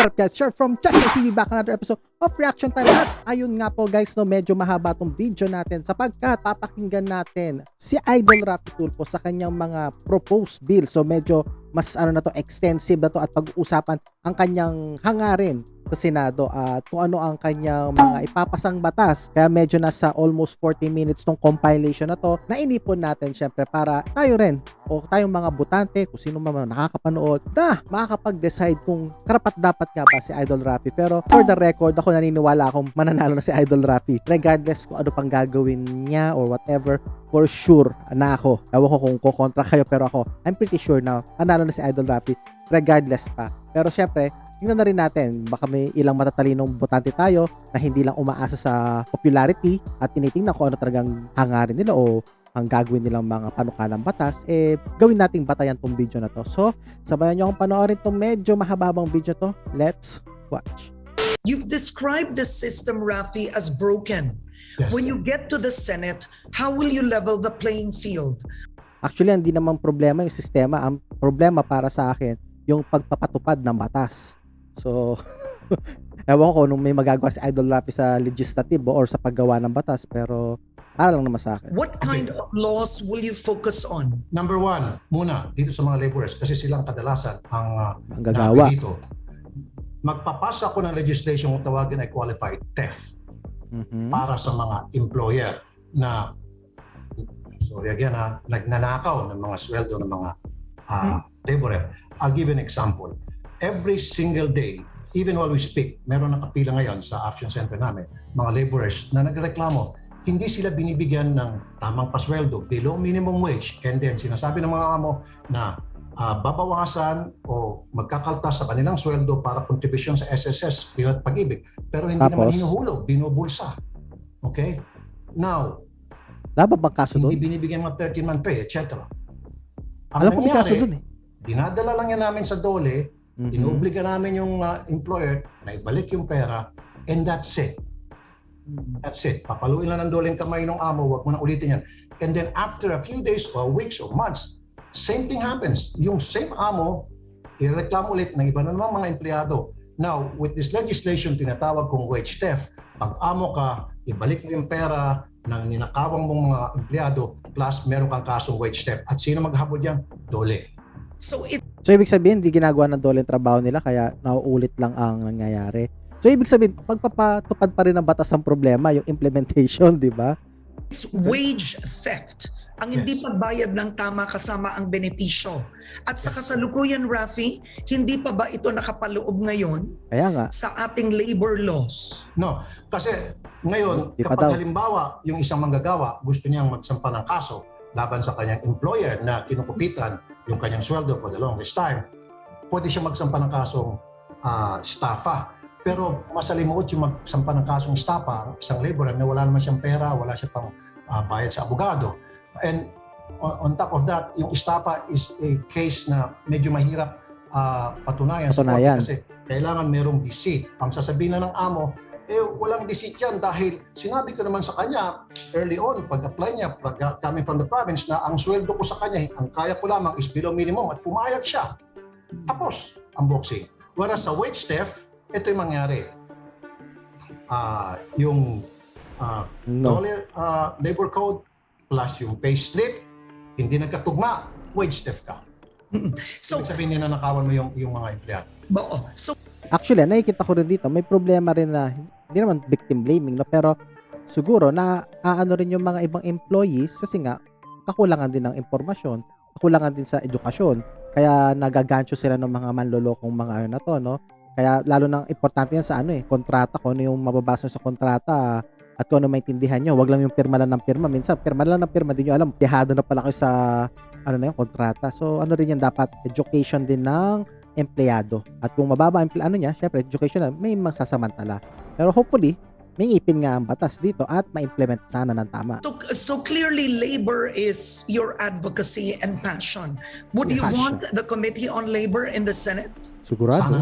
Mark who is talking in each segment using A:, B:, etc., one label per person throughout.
A: up guys? Sure from Just Like TV, back another episode of Reaction Time. At ayun nga po guys, no, medyo mahaba tong video natin sapagkat papakinggan natin si Idol Raffy Tulfo sa kanyang mga proposed bill. So medyo mas extensive na to at pag-uusapan ang kanyang hangarin sa Senado at kung ano ang kanyang mga ipapasang batas. Kaya medyo nasa almost 40 minutes tong compilation na to na inipon natin syempre para tayo rin o tayong mga botante, kung sino man nakakapanood, na makakapag-decide kung karapat dapat nga ba si Idol Raffy. Pero for the record, ako naniniwala akong mananalo na si Idol Raffy regardless kung ano pang gagawin niya or whatever. For sure na ako, ewan ko kung kukontra kayo, pero ako, I'm pretty sure na panalo na si Idol Raffy regardless pa. Pero syempre, tingnan na rin natin, baka may ilang matatalinong botante tayo na hindi lang umaasa sa popularity at tinitingnan kung ano talagang hangarin nila o ang gagawin nilang mga panukalang batas, gawin nating batayan tong video na to. So, sabayan nyo akong panoorin tong medyo mahababang video to. Let's watch.
B: You've described the system, Raffy, as broken.
C: Yes.
B: When you get to the Senate, how will you level the playing field?
A: Actually, hindi naman problema yung sistema. Ang problema para sa akin, yung pagpapatupad ng batas. So, ewan ko nung may magagawa si Idol Raffy sa legislative or sa paggawa ng batas, pero para lang naman sa akin.
B: What kind of laws will you focus on?
C: Number one, muna, dito sa mga laborers, kasi silang kadalasan ang
A: Manggagawa.
C: dito. Magpapasa ako ng legislation kung tawagin ay qualified theft para sa mga employer na, sorry again nagnanakaw ng mga sweldo ng mga laborer. I'll give you an example. Every single day, even while we speak, meron nakapila ngayon sa action center namin, mga laborers na nagreklamo, hindi sila binibigyan ng tamang pasweldo, below minimum wage, and then sinasabi ng mga amo na babawasan o magkakaltas sa kanilang sweldo para kontribusyon sa SSS, Pag-ibig. Pero hindi naman hinuhulog, binubulsa. Okay? Now,
A: dapat bang kaso doon?
C: hindi binibigyan mga 13-month pay, etc.
A: Alam ko may kaso doon
C: dinadala lang yan namin sa DOLE, inuobliga namin yung employer na ibalik yung pera, and that's it. That's it. Papaluin lang ng DOLE yung kamay ng amo, wag mo na ulitin yan. And then after a few days or weeks or months, same thing happens. Yung same amo, ireklamo ulit ng iba na naman mga empleyado. Now, with this legislation, tinatawag kong wage theft. Pag amo ka, ibalik mo yung pera ng ninakawang mong mga empleyado plus meron kang kasong wage theft. At sino maghabol yan? DOLE.
B: So
A: ibig sabihin, hindi ginagawa ng DOLE yung trabaho nila kaya nauulit lang ang nangyayari. So ibig sabihin, pagpapatupad pa rin ng batas ang problema, yung implementation, di ba?
B: it's wage theft. Ang hindi pagbayad ng tama kasama ang benepisyo. At sa kasalukuyan, Raffy, hindi pa ba ito nakapaloob ngayon
A: Kaya nga.
B: sa ating labor laws?
C: No, kasi ngayon,
A: Di pa
C: kapag
A: daw.
C: halimbawa yung isang manggagawa gusto niyang magsampa ng kaso laban sa kanyang employer na kinukupitan yung kanyang sweldo for the longest time, pwede siya magsampa ng kasong estafa. Pero masalimuot yung magsampa ng kasong estafa, isang laborer na wala naman siyang pera, wala siya pang bayad sa abogado. And on top of that, yung estafa is a case na medyo mahirap patunayan. Kasi kailangan merong deceit. Ang sasabihin na ng amo, walang deceit yan dahil sinabi ko naman sa kanya early on, pag-apply niya, coming from the province, na ang sweldo ko sa kanya, ang kaya ko lamang is below minimum at pumayag siya. Tapos, ang boxing. Whereas sa wage theft, ito yung mangyari. Yung labor code plus yung pay slip, hindi nagkatugma, wage theft ka.
B: So,
C: Ibig sabihin ninanakawan mo yung mga empleyado.
B: so
A: Actually, nakikita ko rin dito, may problema rin na, hindi naman victim blaming, no? Pero siguro na aano rin yung mga ibang employees kasi nga, kakulangan din ng impormasyon, kakulangan din sa edukasyon, kaya nagagancho sila ng mga manlolokong mga na to, no? Kaya lalo nang importante yan sa kontrata, kung ano yung mababasa sa kontrata at kung ano maintindihan nyo. Wag lang yung pirma lang ng pirma. Minsan, pirma lang ng pirma, din nyo alam, tihado na pala kayo sa yung kontrata. So, ano rin yan, dapat education din ng empleyado. At kung mababa syempre education na may magsasamantala. Pero hopefully, may ipin nga ang batas dito at ma-implement sana ng tama.
B: So clearly, labor is your advocacy and passion. Would you
A: Passion.
B: want the Committee on Labor in the Senate?
A: Sigurado.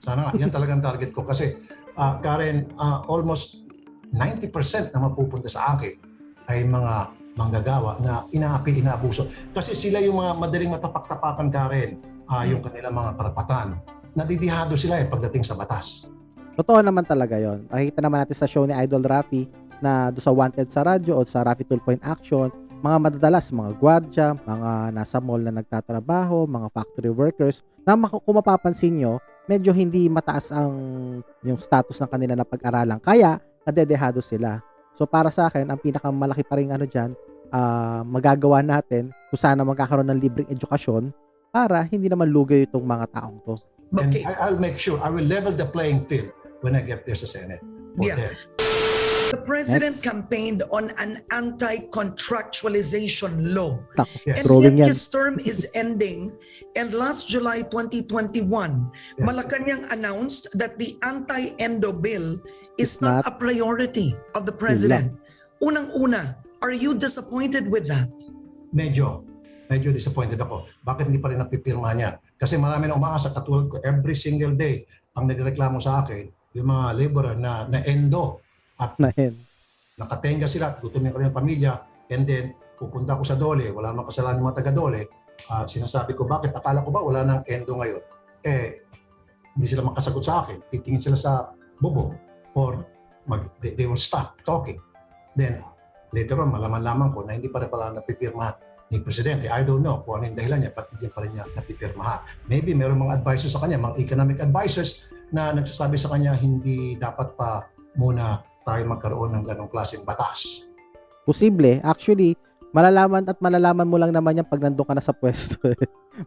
C: Sana nga. Yan talagang target ko. Kasi, Karen, almost 90% na mapupunta sa akin ay mga manggagawa na inaapi, inaabuso. Kasi sila yung mga madaling matapak-tapakan, Karen, yung kanilang mga karapatan. nadidihado sila pagdating sa batas.
A: Totoo naman talaga yon. Nakikita naman natin sa show ni Idol Rafi na do sa Wanted sa radyo o sa Rafi Tulfo in Action, mga madadalas, mga gwardya, mga nasa mall na nagtatrabaho, mga factory workers, na kung mapapansin nyo, medyo hindi mataas yung status ng kanila na pag-aralan. Kaya, nadedehado sila. So para sa akin, ang pinakamalaki pa rin dyan, magagawa natin kung sana magkakaroon ng libreng edukasyon para hindi naman lugaw itong mga taong to.
C: And
B: Okay.
C: I'll make sure, I will level the playing field when I get there sa Senate. For
B: Yeah.
C: them.
B: The president
A: Next.
B: campaigned on an anti-contractualization law.
A: Tako,
C: Yes.
B: And
A: drawing
B: yet
A: yan.
B: his term is ending. And last July 2021,
C: Yes.
B: Malacanang announced that the anti-endo bill
A: It's
B: is not
A: not-
B: a priority of the president. Unang-una, are you disappointed with that?
C: Medyo disappointed ako. Bakit hindi pa rin napipirma niya? Kasi marami na umaasa, katulad ko, every single day, ang nagreklamo sa akin, yung mga laborer na endo at
A: Nahin.
C: nakatenga sila, gutumin ko rin ang pamilya, and then pupunta ko sa Dole, wala mang kasalanan yung mga taga-Dole, sinasabi ko, bakit? Akala ko ba wala nang endo ngayon? Hindi sila makasagot sa akin. Titingin sila sa bubong or they will stop talking. Then, later on, malaman-laman ko na hindi pa rin pala napipirmahan ni Presidente. I don't know kung ano yung dahilan niya, ba't hindi pa rin niya napipirmahan. Maybe meron mga advisors sa kanya, mga economic advisors na nagsasabi sa kanya hindi dapat pa muna tayo magkaroon ng ganong klaseng batas.
A: Posible. Actually, malalaman mo lang naman yan pag nandun ka na sa pwesto.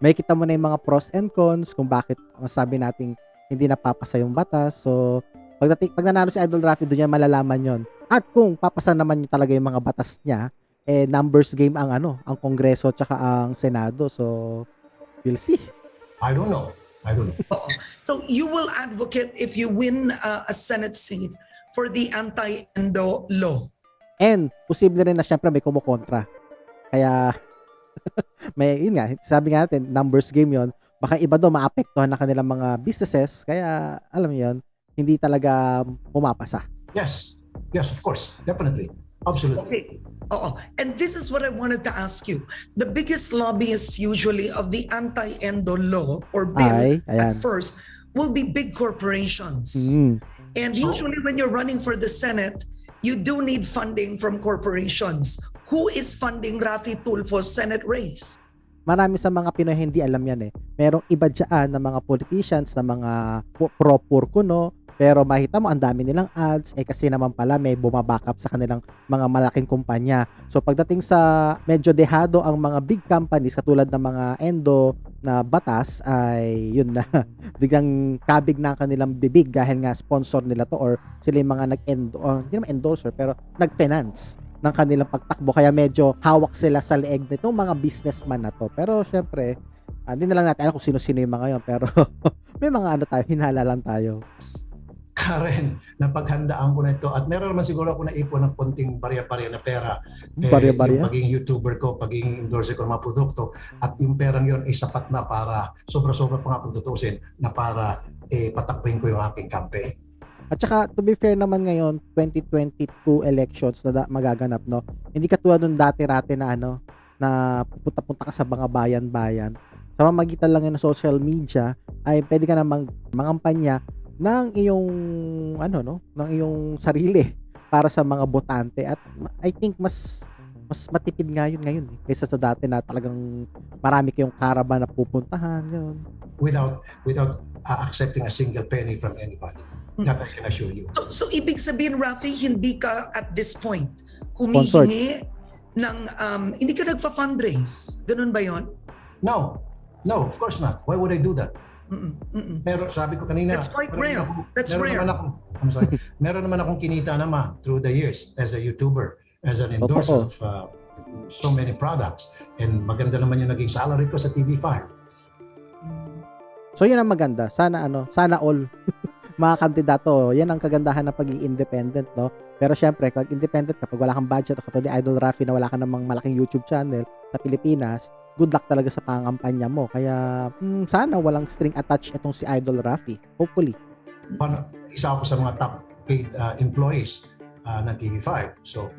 A: May kita mo na yung mga pros and cons kung bakit masabi nating hindi napapasa yung batas. So, pag nanalo si Idol Rafi, doon yan malalaman yon. At kung papasa naman yung talaga yung mga batas niya, numbers game ang ang Kongreso at ang Senado. So, we'll see.
C: I don't know.
B: So you will advocate if you win a Senate seat for the anti-endo law.
A: And, posible rin na syempre may kumukontra. Kaya, yun nga, sabi nga natin, numbers game yon. Baka iba doon maapektuhan na kanilang mga businesses. Kaya, alam niyo yun, hindi talaga pumapasa.
C: Yes, of course. Definitely. Absolutely.
B: Okay. And this is what I wanted to ask you. The biggest lobbyists usually of the anti-endo law or bill
A: Ay, ayan.
B: at first will be big corporations. And usually when you're running for the Senate, you do need funding from corporations. Who is funding Rafi Tulfo's Senate race?
A: Marami sa mga Pinoy hindi alam yan Merong iba dyan na mga politicians, na mga pro-Purkuno, pero makita mo ang dami nilang ads kasi naman pala may bumabackup sa kanilang mga malaking kumpanya. So pagdating sa medyo dehado ang mga big companies katulad ng mga endo na batas ay yun na biglang kabig na ang kanilang bibig dahil nga sponsor nila to or sila yung mga hindi naman endorser pero nag-finance ng kanilang pagtakbo kaya medyo hawak sila sa leeg nitong mga businessman na to. Pero syempre hindi na lang natin alam kung sino-sino yung mga yon pero may mga hinala lang tayo.
C: Karen, napaghandaan ko na ito at meron naman siguro ako naipon ng konting barya-barya na pera.
A: Barya-barya?
C: Yung pagiging YouTuber ko, pagiging endorser ko ng mga produkto at yung perang yon ay sapat na para sobra-sobra pa nga pagtutusin na para patakbuhin ko yung aking campaign.
A: At saka, to be fair naman ngayon, 2022 elections na magaganap, no? Hindi katulad nung dati-rati na na pupunta-punta ka sa mga bayan-bayan. Sa mamagitan lang yun ng social media, ay pwede ka na mangampanya ng iyong ng iyong sarili para sa mga botante at I think mas matipid ngayon kaysa sa dati na talagang marami kayong caravan na pupuntahan yun.
C: Without accepting a single penny from anybody. That I can assure you.
B: So ibig sabihin, Rafi, hindi ka at this point
A: Sponsored.
B: humihingi ng, hindi ka nagpa-fundraise. Ganun ba yon?
C: No, of course not. Why would I do that? Pero sabi ko kanina,
B: That's quite rare. That's rare.
C: Meron naman akong kinita naman through the years as a YouTuber, as an endorser of so many products. And maganda naman yung naging salary ko sa TV5.
A: So yun ang maganda. Sana all mga kandidato, yan ang kagandahan ng pagiging independent, no? Pero syempre, kapag independent, kapag wala kang budget, o katulad ni Idol Rafi na wala ka namang malaking YouTube channel sa Pilipinas, good luck talaga sa pangampanya mo. Kaya sana walang string attached itong si Idol Rafi. Hopefully.
C: Isa ako sa mga top paid employees ng TV5. So,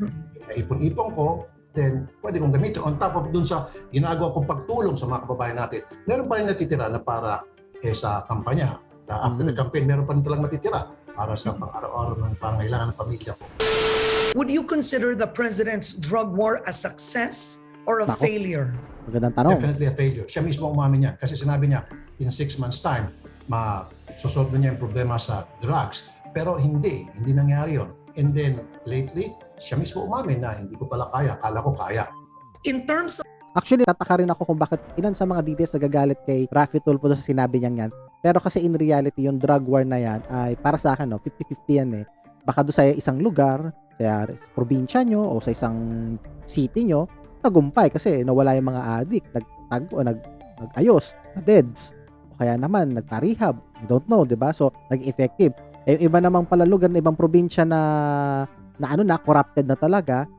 C: naipon-ipon ko, then pwede kong gamitin. On top of dun sa ginagawa kong pagtulong sa mga kababayan natin, meron pa rin natitira na para sa kampanya. After the campaign, meron pa rin talagang matitira para sa pang-araw-araw ng pangailangan ng pamilya ko.
B: Would you consider the president's drug war a success or a
A: Nako.
B: failure?
A: Magandang tanong.
C: Definitely a failure. Siya mismo umamin yan. Kasi sinabi niya, in 6 months time, masosolve na niya yung problema sa drugs. Pero hindi nangyari yun. And then, lately, siya mismo umamin na hindi ko pala kaya. Kala ko kaya.
B: In terms of
A: Actually, tataka rin ako kung bakit ilan sa mga details nagagalit kay Raffy Tulfo sa sinabi niyang yan. Pero kasi in reality, yung drug war na yan ay para sa akin, 50-50 yan eh. Baka doon sa isang lugar, sa probinsya nyo o sa isang city nyo, tagumpay kasi nawala yung mga addict, nag-ayos, na-deads. O kaya naman, nagpa-rehab. I don't know, di ba? So, nag-effective. Eh, iba namang pala lugar na ibang probinsya na corrupted na talaga,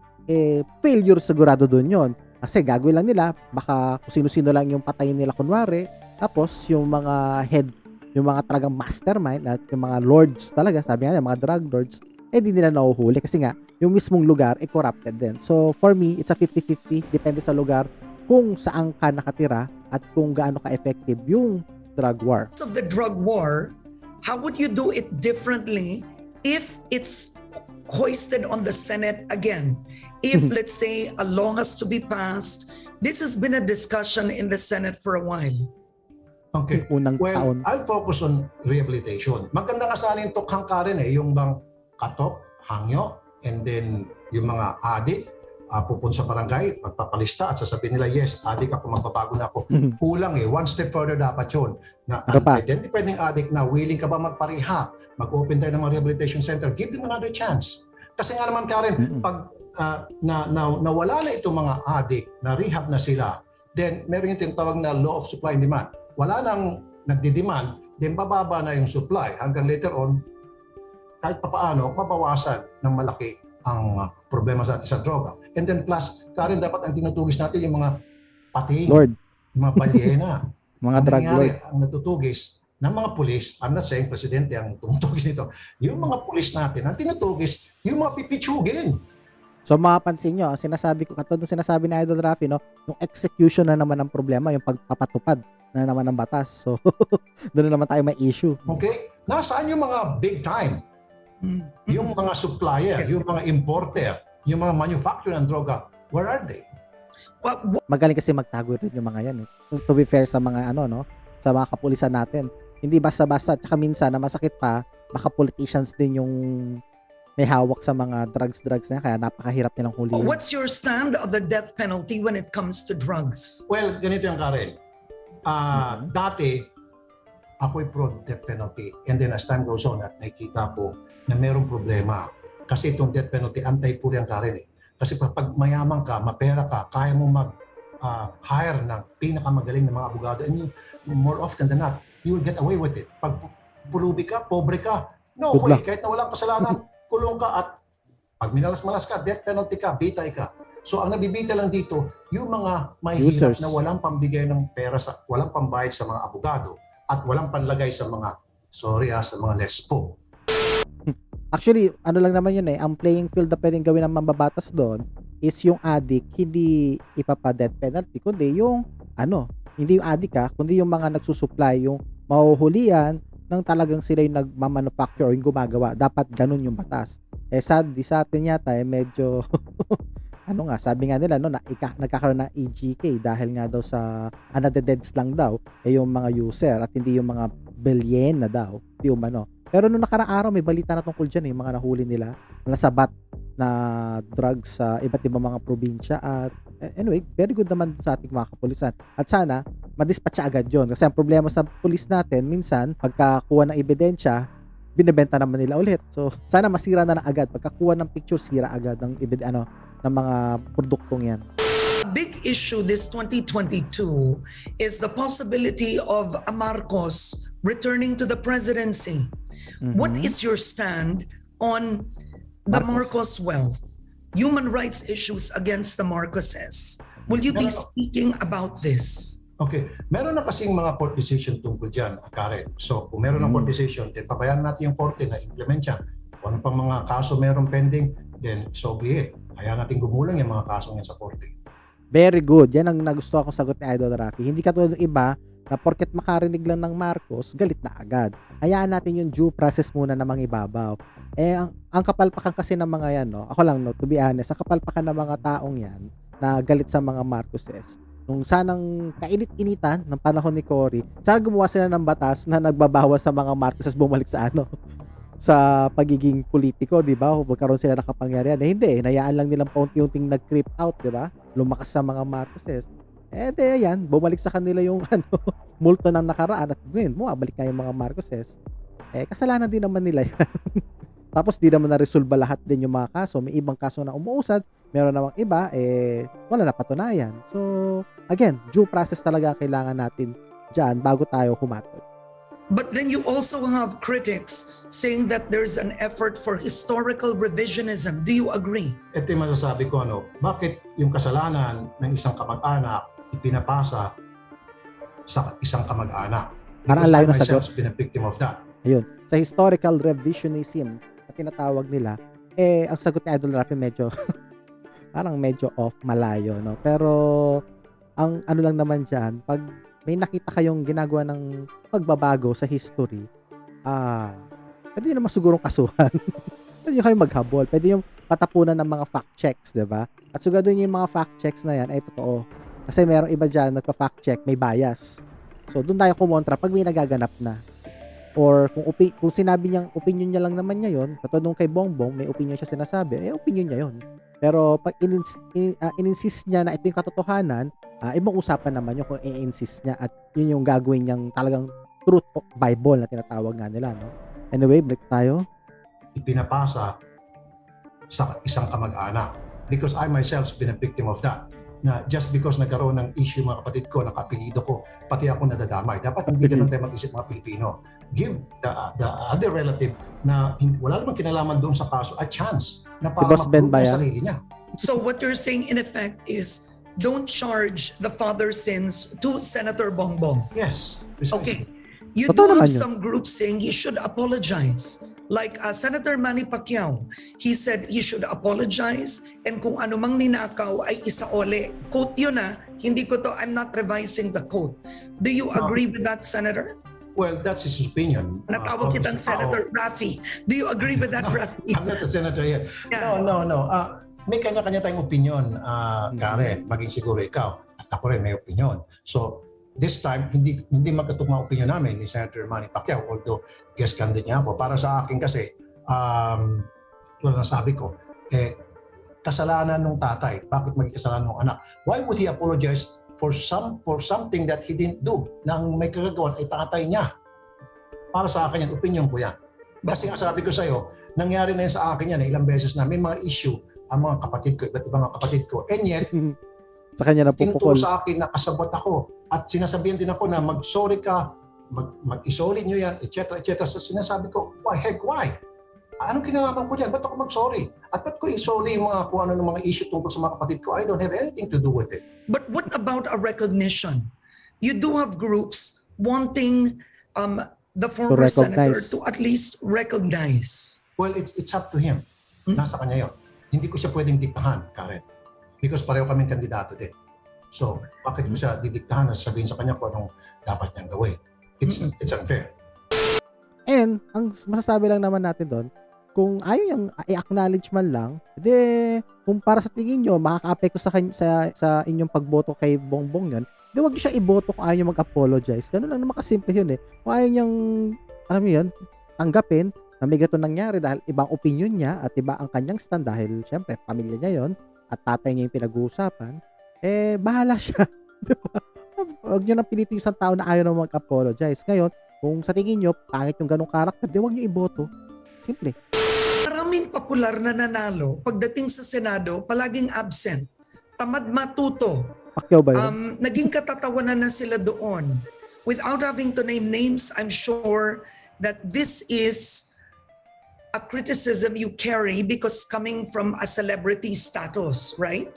A: failure sigurado doon yon. Kasi gagawin lang nila, baka kung sino-sino lang yung patayin nila kunwari, tapos yung mga head, yung mga talagang mastermind at yung mga lords talaga, sabi nga yung mga drug lords, di nila nahuhuli kasi nga, yung mismong lugar corrupted din. So for me, it's a 50-50, depende sa lugar kung saan ka nakatira at kung gaano ka-effective yung drug war.
B: of the drug war, how would you do it differently if it's hoisted on the Senate again? If, let's say, a law has to be passed, this has been a discussion in the Senate for a while.
C: Okay.
A: Yung unang
C: Well,
A: taon.
C: I'll focus on rehabilitation. Maganda nga sana yung tukhang ka rin yung bang katop, hangyo, and then yung mga adik, pupunta sa barangay, magpapalista at sasabihin nila, yes, adik ako, magbabago na ako. Kulang one step further dapat yun. Na
A: Ano pa?
C: identified ng adik na willing ka ba magparehab, mag-open tayo ng mga rehabilitation center, give them another chance. Kasi nga naman Karen, pag nawala na itong mga adik, na rehab na sila, then meron yung tinatawag na law of supply and demand. Wala nang nagdi-demand, then bababa na yung supply hanggang later on, kahit papaano, mabawasan ng malaki ang problema sa atin sa droga. And then plus, Karen, dapat ang tinutugis natin yung mga pating,
A: Lord,
C: yung mga balyena.
A: mga
C: Ang
A: drug
C: nangyari,
A: lord.
C: ang natutugis ng mga pulis, I'm not saying presidente ang tumutugis nito, yung mga pulis natin, ang tinutugis, yung mga pipitsugin.
A: So mapapansin nyo, ang sinasabi ko, katulad ng sinasabi ni Idol Raffy, no, yung execution na naman ang problema, yung pagpapatupad na naman ng batas. So, doon na naman tayo may issue.
C: Okay? Nasaan yung mga big time? Yung mga supplier, yung mga importer, yung mga manufacturer ng droga, where are they?
A: Magaling kasi magtago rin yung mga yan. To be fair sa mga sa mga kapulisan natin. Hindi basta-basta, tsaka minsan na masakit pa, baka politicians din yung may hawak sa mga drugs na yan, kaya napakahirap nilang huliin.
B: What's your stand on the death penalty when it comes to drugs?
C: Well, ganito yung Karen. Dati, ako'y pro death penalty. And then as time goes on at nakikita ko na mayroong problema. Kasi itong death penalty, anti-puri ang Karen eh. Kasi pag mayaman ka, mapera ka, kaya mo mag-hire ng pinakamagaling na mga abogado. And more often than not, you will get away with it. Pag pulubi ka, pobre ka, no
A: Good
C: way.
A: luck.
C: Kahit na walang kasalanan, kulong ka at pag minalas-malas ka, death penalty ka, bitay ka. So ang nabibita lang dito, yung mga mahihirap
A: Users.
C: na walang pambigay ng pera, walang pambayad sa mga abogado at walang panlagay sa mga, sa mga lespo.
A: Actually, ano lang naman yun ang playing field na pwedeng gawin ng mambabatas doon is yung addict, hindi ipapa-death penalty, kundi yung, hindi yung addict kundi yung mga nagsusupply, yung mahuhulian nang talagang sila yung nagmamanufacture o yung gumagawa. Dapat ganun yung batas. Sadly sa atin yata, medyo, sabi nga nila, nagkakaroon ng EGK dahil nga daw sa, deads lang daw, yung mga user at hindi yung mga billion na daw, di umano. Pero nung nakaraang araw, may balita na tungkol dyan, yung mga nahuli nila, nasabat na drugs sa iba't ibang mga probinsya at anyway, very good naman sa ating mga kapulisan. At sana, madispatcha agad yon. Kasi ang problema sa pulis natin, minsan, pagkakuha ng ebidensya, binibenta naman nila ulit. So, sana masira na agad. Pagkakuha ng picture, sira agad ng ng mga produktong yan.
B: A big issue this 2022 is the possibility of a Marcos returning to the presidency. What is your stand on the Marcos wealth, human rights issues against the Marcoses? Will you be speaking about this?
C: Okay. Meron na kasing mga court decision tungkol dyan, Karen. So, kung meron ng court decision, then pabayaan natin yung korte na implement yan. Kung ano pang mga kaso meron pending, then so be it. Kaya natin gumulang yung mga kaso yan sa korte.
A: Very good. Yan ang nagustuhan ko sagot ni Idol Rafi. Hindi katulad ng iba na porket makarinig lang ng Marcos, galit na agad. Hayaan natin yung due process muna na mangibabaw. Ang kapalpakan kasi ng mga yan, no? Ako lang, no, to be honest, ang kapalpakan ng mga taong yan na galit sa mga Marcoses, nung sanang kainit-initan ng panahon ni Cory, sana gumawa sila ng batas na nagbabawas sa mga Marcoses bumalik sa sa pagiging politiko, di ba? Magkaroon sila ng kapangyarihan. Hindi, nayaan lang nilang paunti-unting nag-creep out, di ba? Lumakas sa mga Marcoses. Yan, bumalik sa kanila yung multo ng nakaraan at ngayon, bumabalik nga yung mga Marcoses. Kasalanan din naman nila yan. Tapos di naman na-resolve lahat din yung mga kaso. May ibang kaso na umuusad, meron namang iba, wala na patunayan. So, again, due process talaga kailangan natin dyan bago tayo humatod.
B: But then you also have critics saying that there's an effort for historical revisionism. Do you agree?
C: Ito yung masasabi ko, bakit yung kasalanan ng isang kamag-anak ipinapasa sa isang kamag-anak?
A: Parang ang layo na
C: Because I
A: sagot.
C: myself been a victim of that.
A: Ayun, sa historical revisionism na tinatawag nila, ang sagot ni Idol Rafi medyo parang medyo off, malayo, no? Pero ang ano lang naman dyan, pag may nakita kayong ginagawa ng pagbabago sa history, pwede naman sigurong kasuhan. Pwede nyo kayong maghabol. Pwede yung patapunan ng mga fact checks, diba? At siguraduhin nyo yung mga fact checks na yan ay totoo. Kasi merong iba dyan, nagpa-fact check, may bias. So, doon tayo kumontra pag may nagaganap na. Or kung sinabi niyang opinion niya lang naman niya yun, katulad nung kay Bongbong, may opinion siya sinasabi, opinion niya yun. Pero pag in-insist niya na ito yung katotohanan, ibang usapan naman yun kung i-insist niya at yun yung gagawin niyang talagang truth of Bible na tinatawag nga nila, no? Anyway, balik tayo.
C: Ipinapasa sa isang kamag-anak. Because I myself been a victim of that. Na just because nagkaroon ng issue mga kapatid ko, nakapilido ko, pati ako nadadamay. Dapat hindi ganun tayo mag-isip mga Pilipino. Give the other relative na wala namang kinalaman doon sa kaso a chance na para
A: Boss Ben
C: mag-prove
A: ba
C: yung
A: yan?
C: sarili niya.
B: So what you're saying in effect is don't charge the father's sins to Senator Bongbong.
C: Yes. Precisely.
B: Okay. You
A: Totoo
B: do have
A: naman yun.
B: some groups saying he should apologize. Like Senator Manny Pacquiao, he said he should apologize and kung ano mang ninakaw ay isaole. Quote yun hindi ko to, I'm not revising the quote. Do you agree with that, Senator?
C: Well, that's his opinion.
B: Natawag kitang Senator Rafi. Do you agree with that, Rafi?
C: I'm not a senator yet.
B: Yeah.
C: No. May kanya-kanya tayong opinion, Karen. Maging siguro ikaw. At ako rin may opinion. So, this time, hindi magkatugma opinion namin ni Senator Manny Pacquiao. Although, guest candidate niya ako. Para sa akin kasi, tulad ng sabi ko, kasalanan ng tatay. Bakit maging kasalanan ng anak? Why would he apologize for something that he didn't do? Nang may kagagawan ay tatay niya. Para sa akin yan, opinion ko yan. Kasi nga sabi ko sa'yo, nangyari na yan sa akin yan ilang beses na may mga issue ang mga kapatid ko, iba't ibang mga kapatid ko. And yet,
A: Sa kanya na
C: tinuturo
A: pupukol.
C: sa akin na kasabot ako. At sinasabihan din ako na mag-sorry ka, mag-isolate nyo yan, etc. etc. So sinasabi ko, why? Anong kinalaman ko dyan? Ba't ako mag-sorry? At ba't ko i-sorry yung mga kung ano ng mga issue tungkol sa mga kapatid ko? I don't have anything to do with it.
B: But what about a recognition? You do have groups wanting the former senator
A: recognize.
B: to at least recognize.
C: Well, it's up to him. Nasa kanya yun. Hindi ko siya pwedeng diktahan, Karen. Because pareho kaming kandidato din. So, bakit ko siya didiktahan na sabihin sa kanya kung anong dapat niyang gawin? It's unfair.
A: And, ang masasabi lang naman natin doon, kung ayaw niyang i-acknowledge man lang, kung para sa tingin nyo, makaka-apekto sa inyong pagboto kay Bongbong yun, huwag niyo siya iboto kung ayaw niyo mag-apologize. Ganun lang naman kasimple yun Kung ayaw niyang, alam niyo yun, tanggapin na may gato nangyari dahil ibang opinion niya at iba ang kanyang stand dahil syempre, pamilya niya yon at tatay niya yung pinag-uusapan, bahala siya. Diba? Huwag niyo nang pilitin yung isang tao na ayaw na mag-apologize. Ngayon, kung sa tingin niyo, pangit yung ganong karakter, huwag niyo iboto. Simple.
B: Maraming popular na nanalo pagdating sa Senado, palaging absent. Tamad matuto.
A: Pacquiao ba yun?
B: Naging katatawanan na sila doon. Without having to name names, I'm sure that this is a criticism you carry because coming from a celebrity status, right?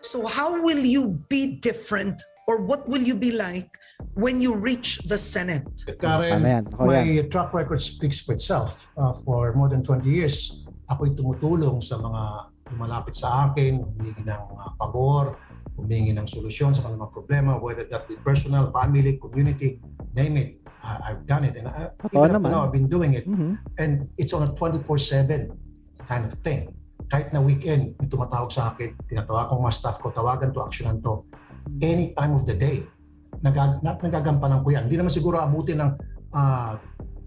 B: So how will you be different or what will you be like when you reach the Senate?
C: Karen,
A: Paano yan? Ako
C: my track record speaks for itself. For more than 20 years, ako'y tumutulong sa mga lumalapit sa akin, humingi ng pabor, humingi ng solusyon sa kanilang mga problema, whether that be personal, family, community, name it. I've done it, and
A: Totoo
C: even up to
A: naman.
C: now, I've been doing it.
A: Mhm.
C: And it's on a 24/7 kind of thing. Kahit na weekend, may tumatawag sa akin, tinatawag kong mga staff ko, tawagan to, actionan to, any time of the day. Nagagampanan ko yan. Hindi naman siguro abutin ng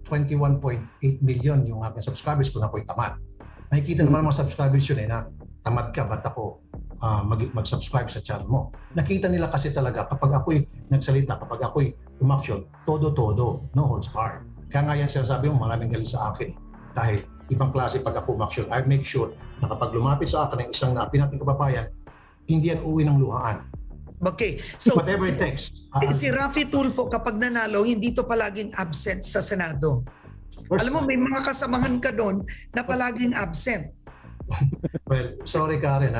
C: 21.8 million yung aking subscribers ko na ako'y tamad. Nakikita naman ng mga subscribers yun na tamad ka, ba't ako mag-subscribe sa channel mo. Nakita nila kasi talaga kapag ako'y nagsalita, kapag ako'y umaksyon, todo-todo, no holds barred. Kaya nga yan sinasabi mo, maraming galing sa akin. Dahil ibang klase pag ako umaksyon, I make sure na kapag lumapit sa akin ng isang nating kababayan, hindi yan uwi ng luhaan.
B: Okay, so
C: Whatever it takes.
B: si Raffy Tulfo kapag nanalo, hindi to palaging absent sa Senado. Alam mo, may mga kasamahan ka doon na palaging absent.
C: Well, sorry Karen,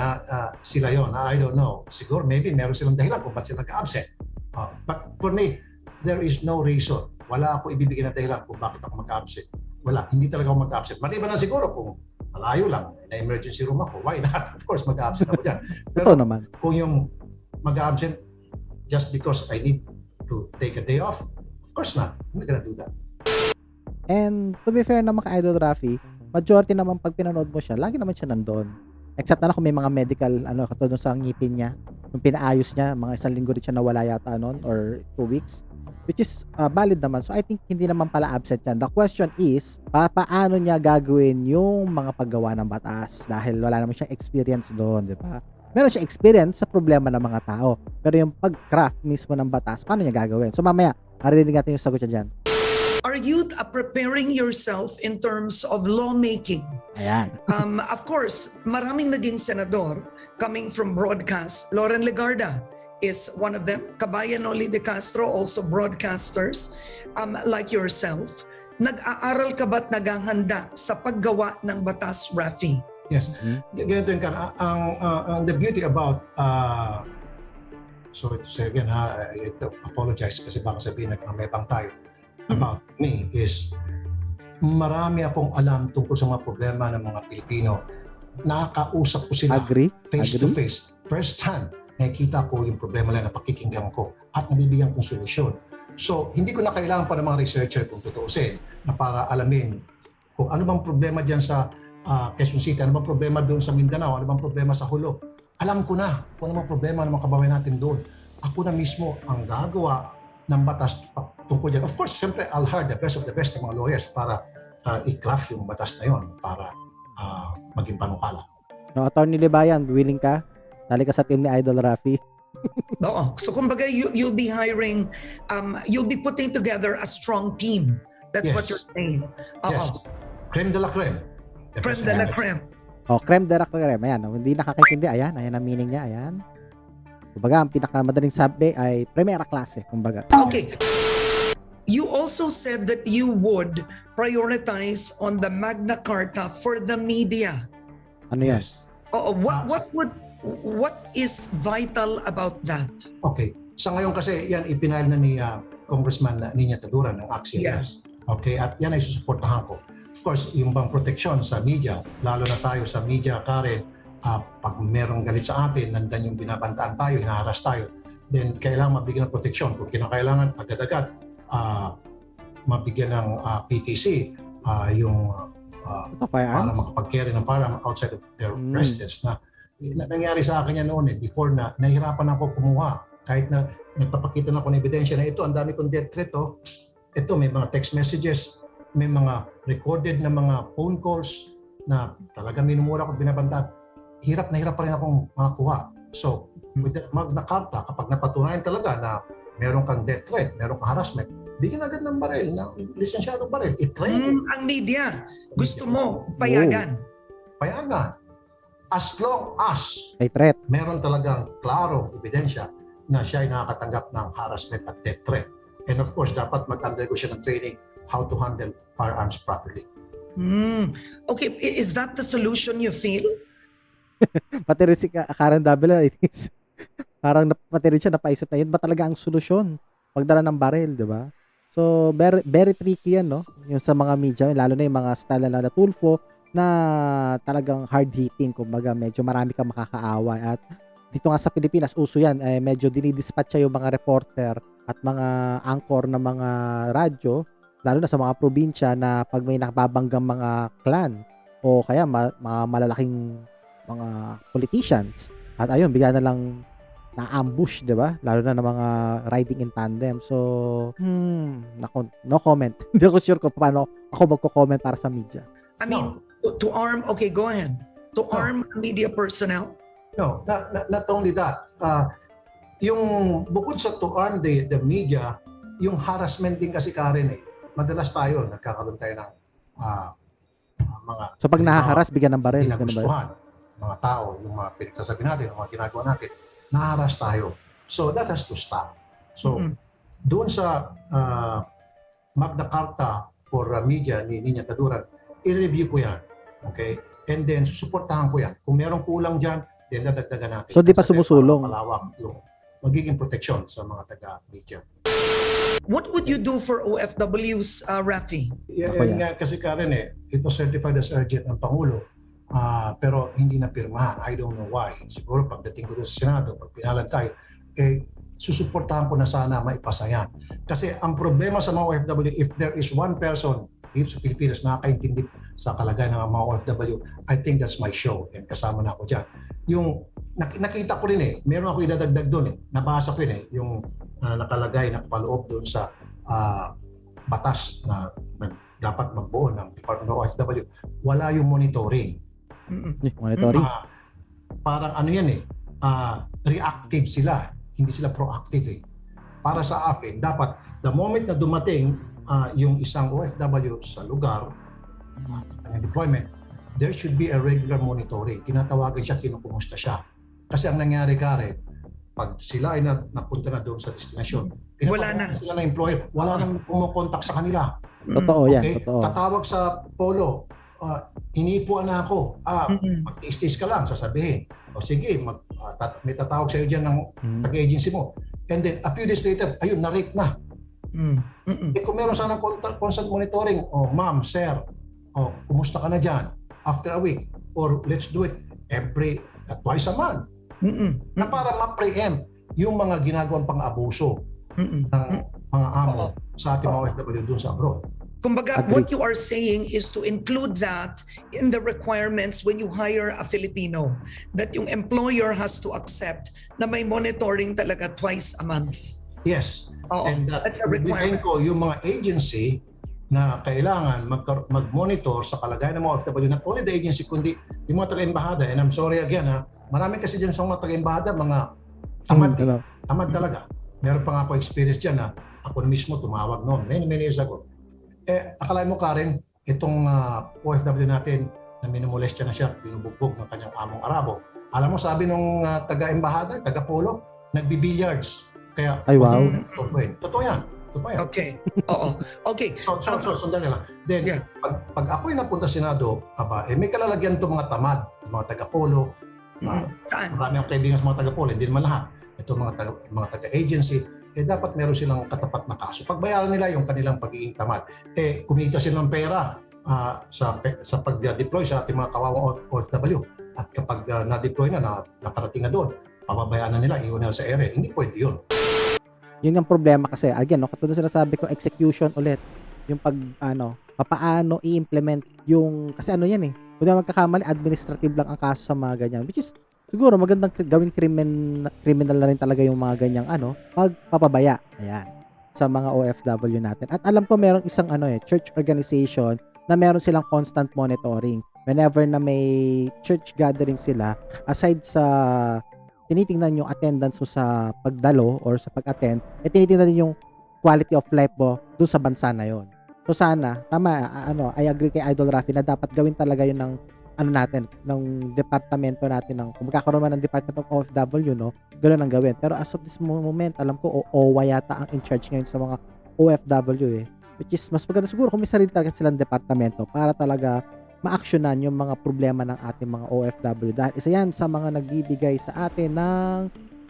C: sila yon. I don't know. Siguro, maybe meron silang dahilan kung ba't sila nag-absent. But for me, there is no reason. Wala ako ibibigay na dahilan kung bakit ako mag-absent. Wala, hindi talaga ako mag-absent. Maliban na siguro kung malayo lang, na emergency room ako, why not? Of course, mag-absent ako dyan.
A: Ito naman.
C: Kung yung mag-absent just because I need to take a day off, of course not. I'm not gonna do that.
A: And to be fair naman kay Idol Raffy, majority naman pag pinanood mo siya, lagi naman siya nandoon. Except na kung may mga medical, katulad sa ngipin niya, yung pinaayos niya, mga 1 linggo rin siya nawala yata noon or 2 weeks. Which is valid naman. So I think hindi naman pala absent yan. The question is, paano niya gagawin yung mga paggawa ng batas? Dahil wala naman siyang experience doon, di ba? Meron siya experience sa problema ng mga tao. Pero yung pag-craft mismo ng batas, paano niya gagawin? So mamaya, marinig natin yung sagot niya dyan.
B: Are you preparing yourself in terms of lawmaking?
A: Ayan.
B: Of course, maraming naging senador coming from broadcast. Loren Legarda is one of them. Kabayan Noli de Castro, also broadcasters like yourself. Nag-aaral ka ba't naghahanda sa paggawa ng batas, Raffy?
C: Yes. Ganito yung the beauty about sorry to say again, I apologize kasi baka sabihin nagmamebang tayo about me is marami akong alam tungkol sa mga problema ng mga Pilipino. Nakakausap ko sila
A: Agree?
C: face to face. First hand, nakikita ko yung problema nila na pakikinggan ko at nabibigyan kong solusyon. So, hindi ko na kailangan pa ng mga researcher kung tutuusin na para alamin kung ano bang problema dyan sa Quezon City, ano bang problema doon sa Mindanao, ano bang problema sa Hulo. Alam ko na kung ano bang problema ng mga kababayan natin doon. Ako na mismo ang gagawa ng batas tungkol dyan. Of course, siyempre, I'll hire the best of the best ng mga lawyers para i-craft yung batas na yon para maging panukala.
A: No, Attorney Libayan, willing ka? Sali ka sa team ni Idol Raffy.
B: Oo. So kumbaga, you'll be hiring, you'll be putting together a strong team. That's what you're saying.
C: Yes. Creme de la creme. The
B: Creme
C: best
B: de la
C: ever.
B: creme.
A: O, creme de la creme. Ayan, hindi nakakaintindi. Ayan ang meaning niya. Ayan. Kumbaga, ang pinakamadaling sabi ay primera klase. Kumbaga.
B: Okay. You also said that you would prioritize on the Magna Carta for the media.
A: Ano yan?
C: Yes.
B: What is vital about that?
C: Okay. Sa ngayon kasi, yan ipinail na ni Congressman Nina Taduran ng Axios.
B: Yes.
C: Okay, at yan ay susuportahan ko. Of course, yung bang proteksyon sa media, lalo na tayo sa media, Karen, pag merong galit sa atin, nandan yung binabantaan tayo, hinaharas tayo, then kailangan mabigyan ng proteksyon. Kung kinakailangan, agad-agad, mabigyan ng PTC, yung para
A: Firearms?
C: makapag-carry ng firearm outside of their residence. Na nangyari sa akin yan noon before na nahihirapan ako kumuha. Kahit na nagpapakita na ako ng ebidensya na ito, ang dami kong death threat, ito may mga text messages, may mga recorded na mga phone calls na talaga minumura ko, binabantaan. Hirap na hirap pa rin akong makakuha. So, with the Magna Carta, kapag napatunayan talaga na meron kang death threat, meron kang harassment, bigyan agad ng baril, ng lisensyadong baril. I-train.
B: Ang media, gusto mo payagan.
C: Payagan. As long as
A: May threat.
C: meron talagang klarong ebidensya na siya ay nakakatanggap ng harassment at death threat. And of course, dapat mag-undergo siya ng training how to handle firearms properly.
B: Okay, is that the solution you feel?
A: Pati rin si Karen Davila, parang pati rin siya napaisip na yun ba talaga ang solusyon? Pagdala ng baril, di ba? So, very, very tricky yan, no? Yung sa mga media, lalo na yung mga style na Tulfo na talagang hard-hitting, kumbaga medyo marami kang makakaawa at dito nga sa Pilipinas, uso yan, medyo dinidispatcha yung mga reporter at mga anchor ng mga radyo, lalo na sa mga probinsya na pag may nakababanggang mga clan o kaya mga malalaking mga politicians. At ayun, bigla na lang na-ambush, di ba? Lalo na ng mga riding in tandem. So, no comment. Hindi ako sure kung paano ako magko-comment para sa media.
B: I mean, to arm, okay, go ahead. To arm media personnel.
C: No, not only that. Yung bukod sa to arm the media, yung harassment din kasi, Karen, madalas tayo, nagkakaroon tayo ng mga...
A: So, pag nahaharas, bigyan ng baril. Ganun ba yun?
C: Dinagustuhan, mga tao, yung mga pinagsasabi natin, yung mga ginagawa natin, naharas tayo. So, that has to stop. So, doon sa Magna Carta for media ni Nina Taduran, i-review ko yan. Okay? And then, susuportahan ko yan. Kung merong kulang dyan, then dadagdagan natin.
A: So, di pa sumusulong?
C: Palawak yung magiging proteksyon sa mga taga-media.
B: What would you do for OFWs, Rafi?
C: Yan nga kasi, Karen, ito certified as urgent ang Pangulo. Pero hindi na pirmahan. I don't know why. Siguro pagdating ko doon sa Senado, pag pinalan tayo, susuportahan ko na sana maipasa yan. Kasi ang problema sa mga OFW, if there is one person dito sa Pilipinas na nakakaintindi sa kalagayan ng mga OFW, I think that's my show and kasama na ako dyan. Yung nakita ko rin meron ako idadagdag doon nabasa ko yun yung nakalagay na paloob doon sa batas na dapat magbuo ng Department of OFW. Wala yung monitoring.
A: Monitoring?
C: Parang ano yan reactive sila, hindi sila proactive Para sa akin, dapat the moment na dumating yung isang OFW sa lugar, deployment, there should be a regular monitoring. Tinatawagan siya, kinukumusta siya. Kasi ang nangyari, Karen, pag sila ay napunta na doon sa destinasyon,
B: wala na
C: sila na employer, wala nang kumukontak sa kanila.
A: Totoo yan, totoo.
C: Tatawag sa polo, iniipuan na ako. Mag-tis-tis ka lang, sasabihin. O sige, may tatawag sa'yo dyan ng tag-agency mo. And then, a few days later, ayun, na-rate na. Kung meron sanang constant monitoring, ma'am, sir, kumusta ka na dyan? After a week. Or let's do it twice a month. Na para ma-preempt yung mga ginagawang pang-abuso ng mga amo sa ating mga OFW doon sa abroad.
B: Kumbaga, what you are saying is to include that in the requirements when you hire a Filipino, that yung employer has to accept na may monitoring talaga twice a month.
C: Yes. And
B: that's a requirement.
C: Ko yung mga agency na kailangan mag-monitor sa kalagayan ng mga OFW, not only the agency, kundi yung mga taga-embahada. And I'm sorry again, marami kasi dyan sa mga taga-embahada, mga tamad talaga. Meron pa nga ako experience dyan na ako mismo tumawag noon, many years ago. Akalain mo, Karen, itong OFW natin na minumolestya na siya, binubugbog ng kanyang among Arabo. Alam mo, sabi nung taga-embahada, taga-polo, nagbi-billiards. Kaya,
A: ay, wow.
C: Totoo yan.
B: Okay. Oo. Okay.
C: So, sandali lang. Then, pag ako'y napunta sa Senado, may kalalagyan itong mga tamad, mga taga-polo. Marami akong kaibigan sa mga taga-polo, hindi naman lahat. Ito mga taga-agency, dapat meron silang katapat na kaso. Pagbayaran nila yung kanilang pagiging tamad. Kumita sila ng pera sa pag-deploy sa ating mga kawawang OFW. At kapag na-deploy nakarating na doon, pababayaan na nila, iwan nila sa ere. Hindi pwede yun.
A: Yun ang problema kasi, again, katulad sinasabi ko, execution ulit. Yung paano i-implement yung, kasi yan kung di magkakamali, administrative lang ang kaso sa mga ganyan. Which is, siguro magandang gawing criminal na rin talaga yung mga ganyang pagpapabaya. Ayan. Sa mga OFW natin. At alam ko merong isang church organization na meron silang constant monitoring. Whenever na may church gathering sila, aside sa tinitingnan yung attendance mo sa pagdalo or sa pag-attend, tinitingnan din yung quality of life mo doon sa bansa na yon. So sana, tama, I agree kay Idol Rafi na dapat gawin talaga yun ng ng departamento natin kung magkakaroon man ng Department of OFW, ganoon ang gawin. Pero as of this moment, alam ko, OWA yata ang in charge ngayon sa mga OFW which is, mas maganda siguro kung may sarili talaga silang departamento para talaga ma-actionan yung mga problema ng ating mga OFW. Dahil isa yan sa mga nagbibigay sa atin ng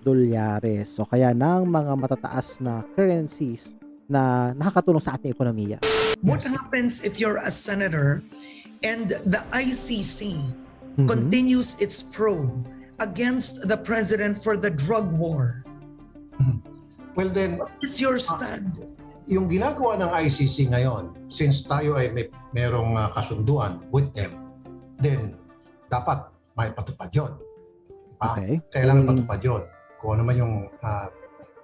A: dolyares. So kaya ng mga matataas na currencies na nakakatulong sa ating ekonomiya.
B: What happens if you're a senator and the ICC continues its probe against the president for the drug war.
C: Well then,
B: What is your stand?
C: yung ginagawa ng ICC ngayon, since tayo ay merong kasunduan with them, then dapat may patupad yun.
A: Okay.
C: Kailangan
A: So,
C: patupad yun. Kung ano man yung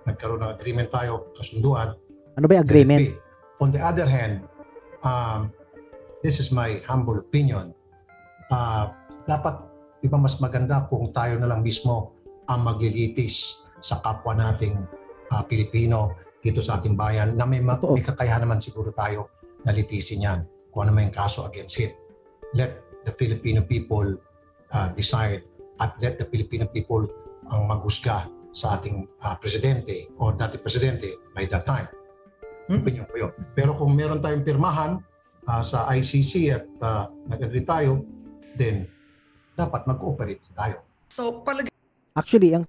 C: nagkaroon ng agreement tayo, kasunduan.
A: ano ba yung agreement?
C: let it be. On the other hand, this is my humble opinion, dapat iba mas maganda kung tayo na lang mismo ang maglilitis sa kapwa nating Pilipino dito sa ating bayan na may kakayahan naman siguro tayo na litisin yan kung ano may kaso against it. Let the Filipino people decide at let the Filipino people ang maghusga sa ating presidente o dati presidente by that time. Opinion ko yun. Pero kung meron tayong pirmahan sa ICC at nag-agree tayo, then dapat mag-cooperate tayo.
B: So,
A: Actually, ang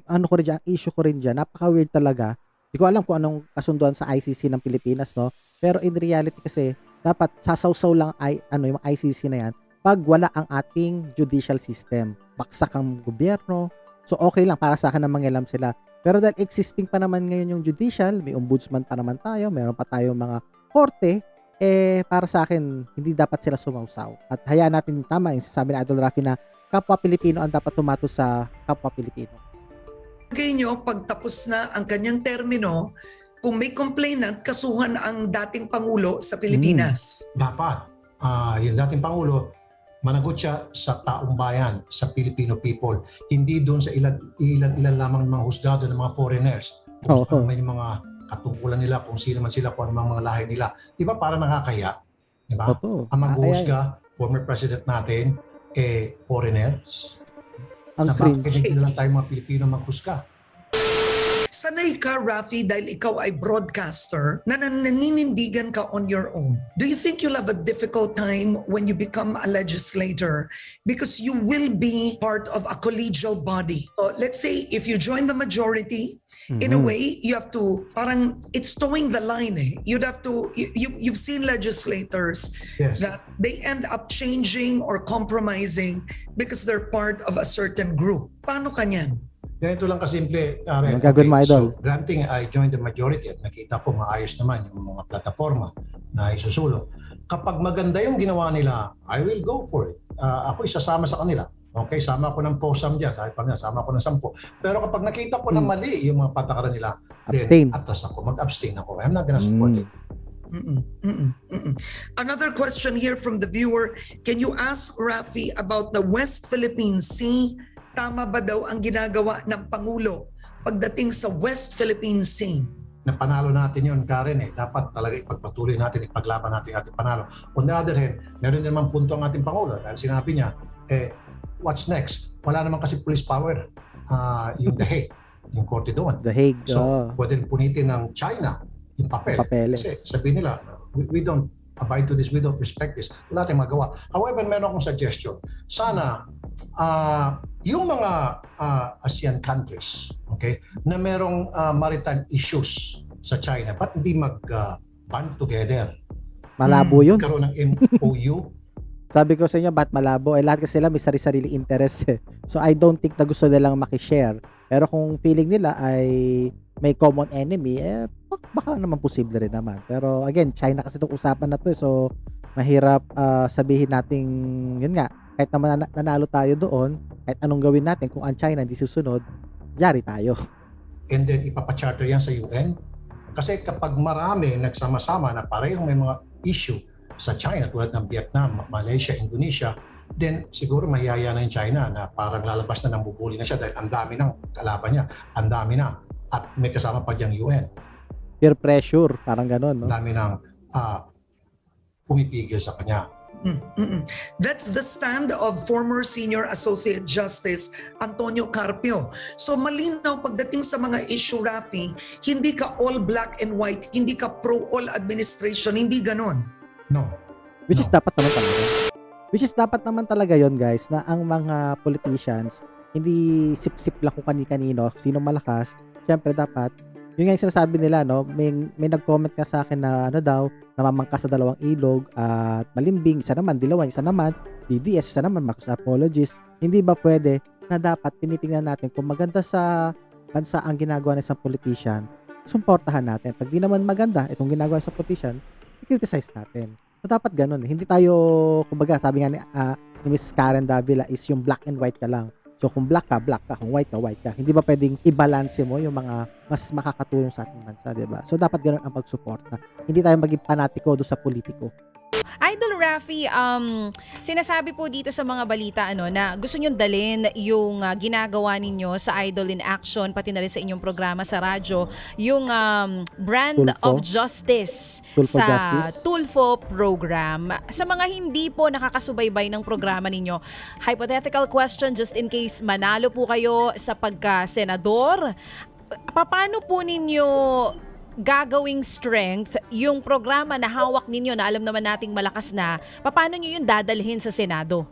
A: ano ko rin dyan, issue ko rin dyan, napaka-weird talaga. Hindi ko alam kung anong kasunduan sa ICC ng Pilipinas, no? Pero in reality kasi, dapat sasawsaw lang yung ICC na yan pag wala ang ating judicial system. Baksak ang gobyerno. So okay lang para sa akin na mangyalam sila. Pero dahil existing pa naman ngayon yung judicial, may ombudsman pa naman tayo, meron pa tayo mga korte, para sa akin, hindi dapat sila sumawsaw. At hayaan natin tama yung sabi ni Idol Rafi na kapwa Pilipino ang dapat tumato sa kapwa Pilipino.
B: Lagay nyo, pagtapos na ang kanyang termino, kung may complainant, kasuhan ang dating Pangulo sa Pilipinas.
C: Dapat, yung dating Pangulo, managot siya sa taong bayan, sa Filipino people. Hindi doon sa ilan lamang ng mga husgado ng mga foreigners. Kung may mga katungkulan nila, kung sino man sila, kung ano mga lahi nila. Di ba para nakakaya? Di ba? Ang mag-husga, former president natin, foreigners.
A: Ang
C: bakit
A: cringe.
C: hindi na lang tayo mga Pilipino maghusga?
B: Sanay ka, Rafi, dahil ikaw ay broadcaster, na naninindigan ka on your own. Do you think you'll have a difficult time when you become a legislator? Because you will be part of a collegial body. Let's say, if you join the majority, in a way, you have to, parang, it's towing the line eh. You'd have to, you've seen legislators that they end up changing or compromising because they're part of a certain group. Paano ka niyan?
C: Ganito lang kasimple.
A: Anong gagawin mo, Idol?
C: So, granting I joined the majority at nakita ko maayos naman yung mga plataforma na isusulong. Kapag maganda yung ginawa nila, I will go for it. Ako isasama sa kanila. Okay, sama ko ng POSAM dyan. Sabi pa nila, sama ko ng 10. Pero kapag nakita ko na mali yung mga patakaran nila,
A: Abstain.
C: then atras ako, mag-abstain ako. I'm not gonna support it.
B: Another question here from the viewer. Can you ask Rafi about the West Philippine Sea? Tama ba daw ang ginagawa ng Pangulo pagdating sa West Philippine Sea?
C: Napanalo natin yun, Karen. Dapat talaga ipagpatuloy natin, ipaglaban natin ating panalo. On the other hand, meron naman punto ang ating Pangulo dahil sinabi niya, what's next? Wala naman kasi police power. Yung The Hague, yung korte doon.
A: The Hague.
C: So, pwede punitin ng China yung papeles. Kasi sabi nila, we don't abide to this, we don't respect this. Wala tayong magawa. However, meron akong suggestion. Sana, yung mga ASEAN countries, okay, na merong maritime issues sa China, ba't hindi mag-band together?
A: Malabo yun.
C: Karoon ng MOU.
A: Sabi ko sa inyo, ba't malabo? Lahat kasi sila may sarili-sarili interest. So I don't think na gusto nilang makishare. Pero kung feeling nila ay may common enemy, baka naman posible rin naman. Pero again, China kasi itong usapan na to. So mahirap sabihin nating, yun nga, kahit naman nanalo tayo doon, kahit anong gawin natin, kung ang China hindi susunod, yari tayo.
C: And then ipapacharter yan sa UN. Kasi kapag marami nagsama-sama na parehong may mga issue sa China tulad ng Vietnam, Malaysia, Indonesia, then siguro mahiyaya na yung China na parang lalabas na ng bubuli na siya dahil ang dami ng kalaban niya, ang dami na. At may kasama pa diyang UN.
A: Peer pressure, parang ganon, no?
C: Ang dami ng pumipigil sa kanya.
B: That's the stand of former Senior Associate Justice Antonio Carpio. So malinaw pagdating sa mga issue, Rafi, hindi ka all black and white, hindi ka pro all administration, hindi ganon.
C: No.
A: Which is dapat naman talaga. Which is dapat naman talaga yon, guys, na ang mga politicians hindi sip-sip lang kung kani-kanino, sino malakas. Siyempre dapat, yun nga yung sinasabi nila, no? May nag-comment ka sa akin na ano daw, namamangka sa dalawang ilog at malimbing, isa naman Dilawan, isa naman DDS, isa naman Marcos Apologies. Hindi ba pwede na dapat tinitingnan natin kung maganda sa bansa ang ginagawa ng isang politician, suportahan natin. Pag di naman maganda itong ginagawa sa politician, i-criticize natin. So dapat ganun. Hindi tayo, kumbaga sabi nga ni Miss Karen Davila is yung black and white ka lang. So kung black ka, black ka. Kung white ka, white ka. Hindi ba pwedeng i-balance mo yung mga mas makakatulong sa ating bansa, di ba? So dapat ganun ang pagsuporta. Hindi tayo maging panatiko do sa politiko.
D: Idol Raffy, sinasabi po dito sa mga balita na gusto nyo dalhin yung ginagawa ninyo sa Idol in Action, pati na rin sa inyong programa sa radyo, yung brand
A: Tulfo?
D: of justice
A: Tulfo
D: sa
A: Justice?
D: Tulfo program. Sa mga hindi po nakakasubaybay ng programa ninyo, hypothetical question just in case manalo po kayo sa pagka-senador, paano po ninyo gagawing strength yung programa na hawak ninyo na alam naman nating malakas na, paano nyo yung dadalhin sa Senado?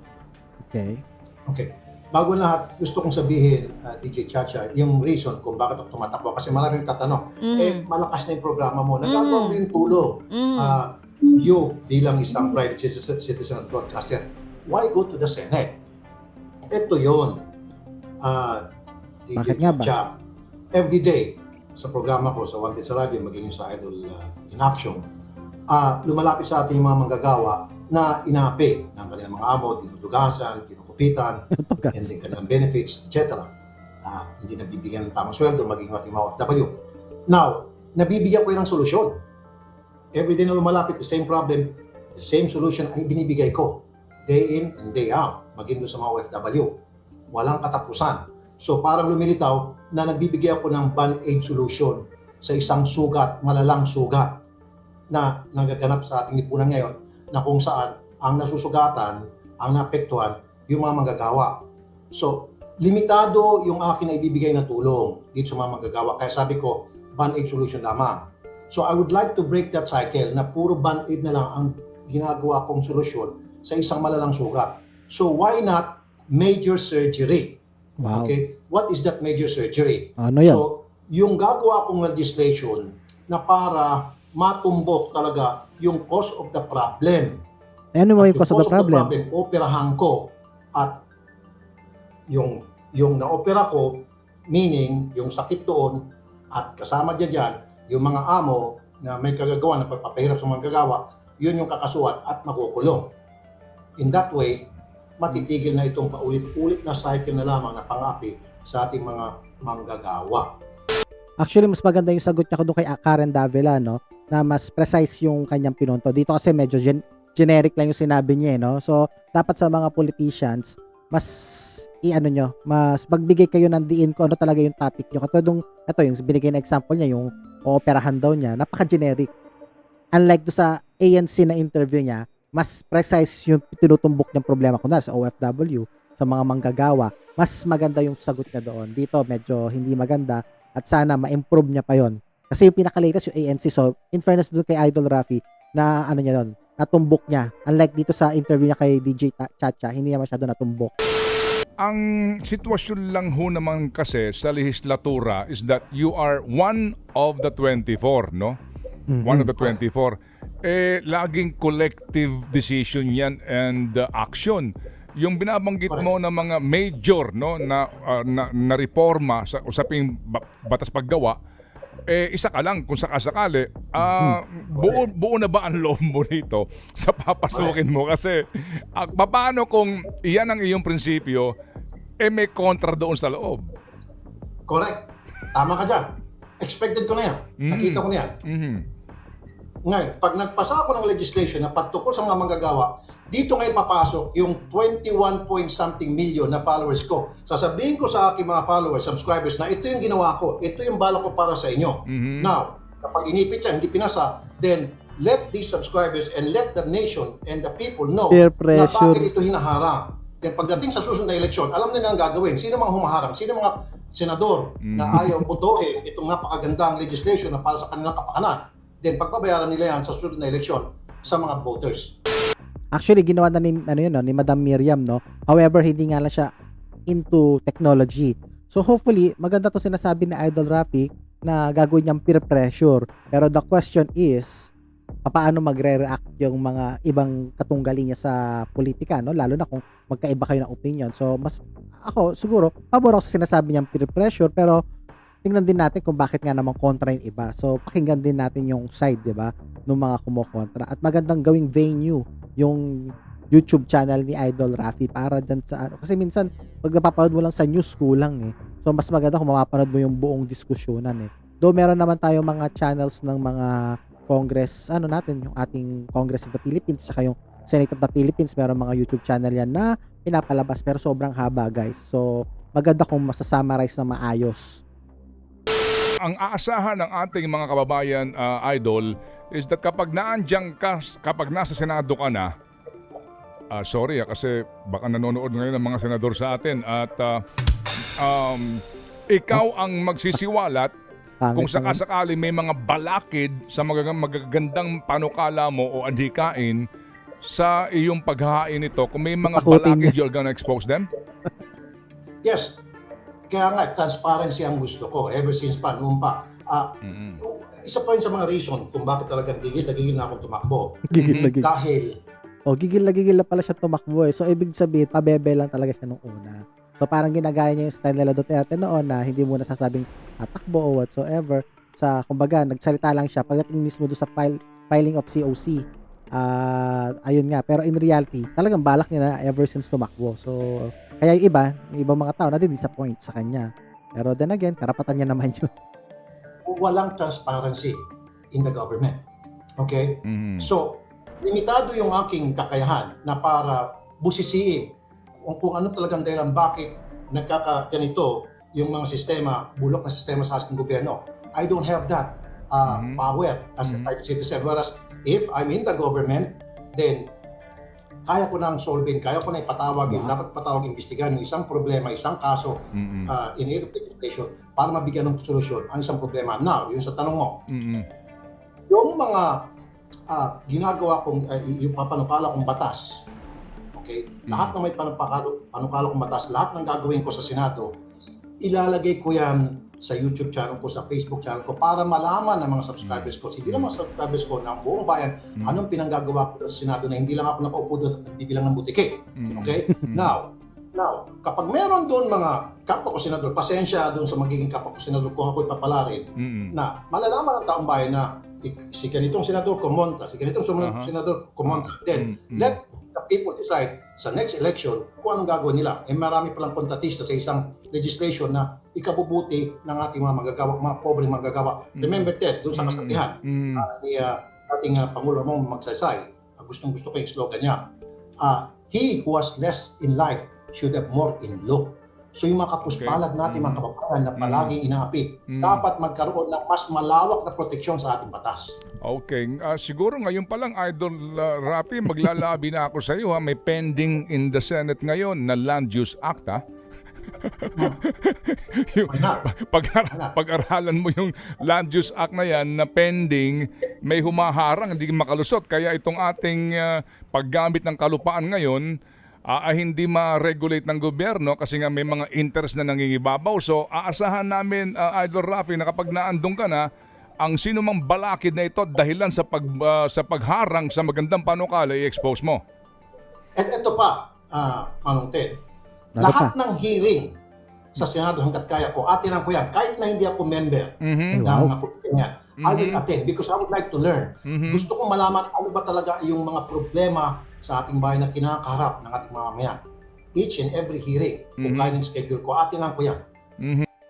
A: Okay.
C: Okay. Bago lahat, gusto kong sabihin, DJ Chacha, yung reason kung bakit ako tumatakbo. Kasi maraming tatanong, malakas na yung programa mo. Nagagawa mo yung tulong. You, bilang isang private citizen at broadcaster, why go to the Senate? Ito yun. DJ
A: Bakit nga ba?
C: Chacha, every day, sa programa ko, sa Wanted sa Radyo, maging sa Idol in Action, lumalapit sa ating mga manggagawa na inapi ng kanilang mga amo, dinudugasan, kinukupitan, and then kanilang benefits, etc. Hindi nabibigyan ng tamang sweldo, maging ating mga OFW. Now, nabibigyan ko yun ng solusyon. Every day na lumalapit, the same problem, the same solution ay binibigay ko. Day in and day out, maging doon sa mga OFW. Walang katapusan. So parang lumilitaw na nagbibigay ako ng band-aid solution sa isang sugat, malalang sugat na nagaganap sa ating lipunan ngayon na kung saan ang nasusugatan, ang naapektuhan, yung mga manggagawa. So, limitado yung akin na ibibigay na tulong dito sa mga manggagawa. Kaya sabi ko, band-aid solution lamang. So, I would like to break that cycle na puro band-aid na lang ang ginagawa kong solusyon sa isang malalang sugat. So, why not major surgery?
A: Wow.
C: Okay? What is that major surgery?
A: Ano yan?
C: So, yung gagawa kong legislation na para matumbok talaga yung cause of the problem.
A: Ano mo
C: At
A: yung cause of the problem?
C: operahan ko at yung na-opera ko, meaning yung sakit doon at kasama dyan, yung mga amo na may kagagawa na pagpapahirap sa mga gagawa, yun yung kakasuhan at makukulong. In that way, matitigil na itong paulit-ulit na cycle na lamang na pang-api sa ating mga manggagawa.
A: Actually, mas maganda yung sagot niya doon kay Karen Davila, no? Na mas precise yung kanyang pinunto. Dito kasi medyo generic lang yung sinabi niya, no? So, dapat sa mga politicians, mas mas magbigay kayo ng diin kung ano talaga yung topic nyo. Ito yung binigay na example niya, yung ooperahan daw niya, napaka-generic. Unlike do sa ANC na interview niya, mas precise yung tinutumbok niyang problema kunwari sa OFW, sa mga manggagawa, mas maganda yung sagot niya doon. Dito medyo hindi maganda at sana ma-improve niya pa yon. Kasi yung pinaka-latest yung ANC, so in fairness doon kay Idol Raffy, na niya doon, natumbok niya. Unlike dito sa interview niya kay DJ Chacha, hindi niya masyado natumbok.
E: Ang sitwasyon lang ho naman kasi sa lehislatura is that you are one of the 24, no? One of the 24. Laging collective decision yan and action. Yung binabanggit mo na mga major, no, na reforma sa usaping batas paggawa, isa ka lang kung sakasakali, buo na ba ang loob mo dito sa papasukin mo? Kasi paano kung iyan ang iyong prinsipyo, may kontra doon sa loob?
C: Correct. Tama ka dyan. Expected ko na yan. Nakita ko na yan. Ngayon, pag nagpasa ako ng legislation na patungkol sa mga manggagawa, dito ngayon papasok yung 21 point something million na followers ko. Sasabihin ko sa aking mga followers, subscribers, na ito yung ginawa ko, ito yung bala ko para sa inyo. Now, kapag inipit yan, hindi pinasa, then let these subscribers and let the nation and the people know
A: Peer
C: na
A: pressure.
C: bakit ito hinaharang. Then pagdating sa susunod na eleksyon, alam nila ang gagawin. Sino mga humaharang? Sino mga senador na ayaw botohin itong napakagandang legislation na para sa kanilang kapakanan? Then pagpabayaran nila yan sa susunod na eleksyon sa mga voters.
A: Actually, ginawa na ni Madam Miriam, no? However, hindi nga lang siya into technology. So hopefully, maganda to sinasabi ni Idol Raffy na gagawin niyang peer pressure. Pero the question is, paano magre-react yung mga ibang katunggali niya sa politika, no? Lalo na kung magkaiba kayo ng opinion. So, mas ako siguro, pabor ako sa sinasabi niyang peer pressure, pero tingnan din natin kung bakit nga naman kontra yung iba. So, pakinggan din natin yung side, di ba, ng mga kumokontra. At magandang gawing venue yung YouTube channel ni Idol Rafi para dyan sa ano. Kasi minsan, pag napapanood mo lang sa news, kulang eh. So, mas maganda kung mapapanood mo yung buong diskusyonan eh. Though meron naman tayo mga channels ng mga Congress, ano natin, yung ating Congress of the Philippines, saka yung Senate of the Philippines, meron mga YouTube channel yan na pinapalabas, pero sobrang haba, guys. So, maganda kung masasummarize na maayos.
E: Ang aasahan ng ating mga kababayan, Idol, is that kapag naandyan ka, kapag nasa Senado ka na, sorry kasi baka nanonood ngayon ng mga senador sa atin at ikaw ang magsisiwalat kung sakasakali may mga balakid sa magagandang panukala mo o adhikain sa iyong paghahain nito, kung may mga balakid, you're gonna expose them?
C: Yes. Kaya nga, transparency ang gusto ko ever since pa, noon pa. Isa pa rin sa mga reason kung bakit talagang gigil na akong tumakbo.
A: Gigil na gigil.
C: Dahil,
A: gigil na pala siya tumakbo eh. So, ibig sabihin, pabebe lang talaga siya nung una. So, parang ginagaya niya yung style nila Duterte noon na hindi mo nasasabing tatakbo o whatsoever. Kumbaga, nagsalita lang siya pagdating mismo doon sa filing of COC. Ayun nga. Pero in reality, talagang balak niya na ever since tumakbo. So, kaya yung ibang mga tao nadi-disappoint sa kanya. Pero then again, karapatan niya naman yun.
C: walang transparency in the government. Okay? So, limitado yung aking kakayahan na para busisiin kung ano talagang dahilan bakit nagkakaganito yung mga sistema, bulok na sistema sa ating gobyerno. I don't have that power as a private citizen. Whereas, if I'm in the government, then kaya ko nang solving, kaya ko na ipatawag, dapat patawag, imbestigahan yung isang problema, isang kaso in aid of legislation para mabigyan ng solusyon ang isang problema. Now, yung sa tanong mo, yung mga ginagawa kong, yung papanukala kong batas, okay, lahat ng may panukala kong batas, lahat ng gagawin ko sa Senado, ilalagay ko yan sa YouTube channel ko, sa Facebook channel ko para malaman ng mga subscribers ko, hindi lang mga subscribers ko, ng buong bayan, anong pinanggagawa ko sa Senado na hindi lang ako nakaupo doon at bibilang ng butike. Okay? Now, kapag meron doon mga kapwa ko senador, pasensya doon sa magiging kapwa ko senador kung ako'y papalarin, na malalaman ng taong bayan na si ganitong senador kumontra, si ganitong senador kumontra. Then, let the people decide sa next election kung anong gagawin nila. Marami palang kontratista sa isang legislation na ikabubuti ng ating mga magagawa, mga pobreng magagawa. Remember that, doon sa kasabihan ni ating Pangulo mong Magsaysay, gustong-gusto ko yung slogan niya, he who has less in life should have more in law. So yung mga kapuspalad natin, mga kababayan na palaging inaapi, dapat magkaroon ng mas malawak na proteksyon sa ating batas.
E: Okay. Siguro ngayon pa lang, Idol Rafi, maglalabi na ako sa iyo. May pending in the Senate ngayon na Land Use Act, ha? Pag-aralan mo yung Land Use Act na yan na pending, may humaharang, hindi makalusot. Kaya itong ating paggamit ng kalupaan ngayon, hindi ma-regulate ng gobyerno kasi nga may mga interest na nangingibabaw. So aasahan namin, Idol Rafi, na kapag naandun ka na, ang sino mang balakid na ito dahilan sa pagharang sa magandang panukala, i-expose mo.
C: At ito pa, Manong Ted, lahat ng hearing sa Senado hanggat kaya ko, atinan ko yan, kahit na hindi ako member ng yan, I will attend because I would like to learn. Gusto kong malaman ano ba talaga yung mga problema sa ating bayan na kinakaharap ng ating mamamayan. Each and every hearing, kung kaya ng schedule ko, atinan ko yan.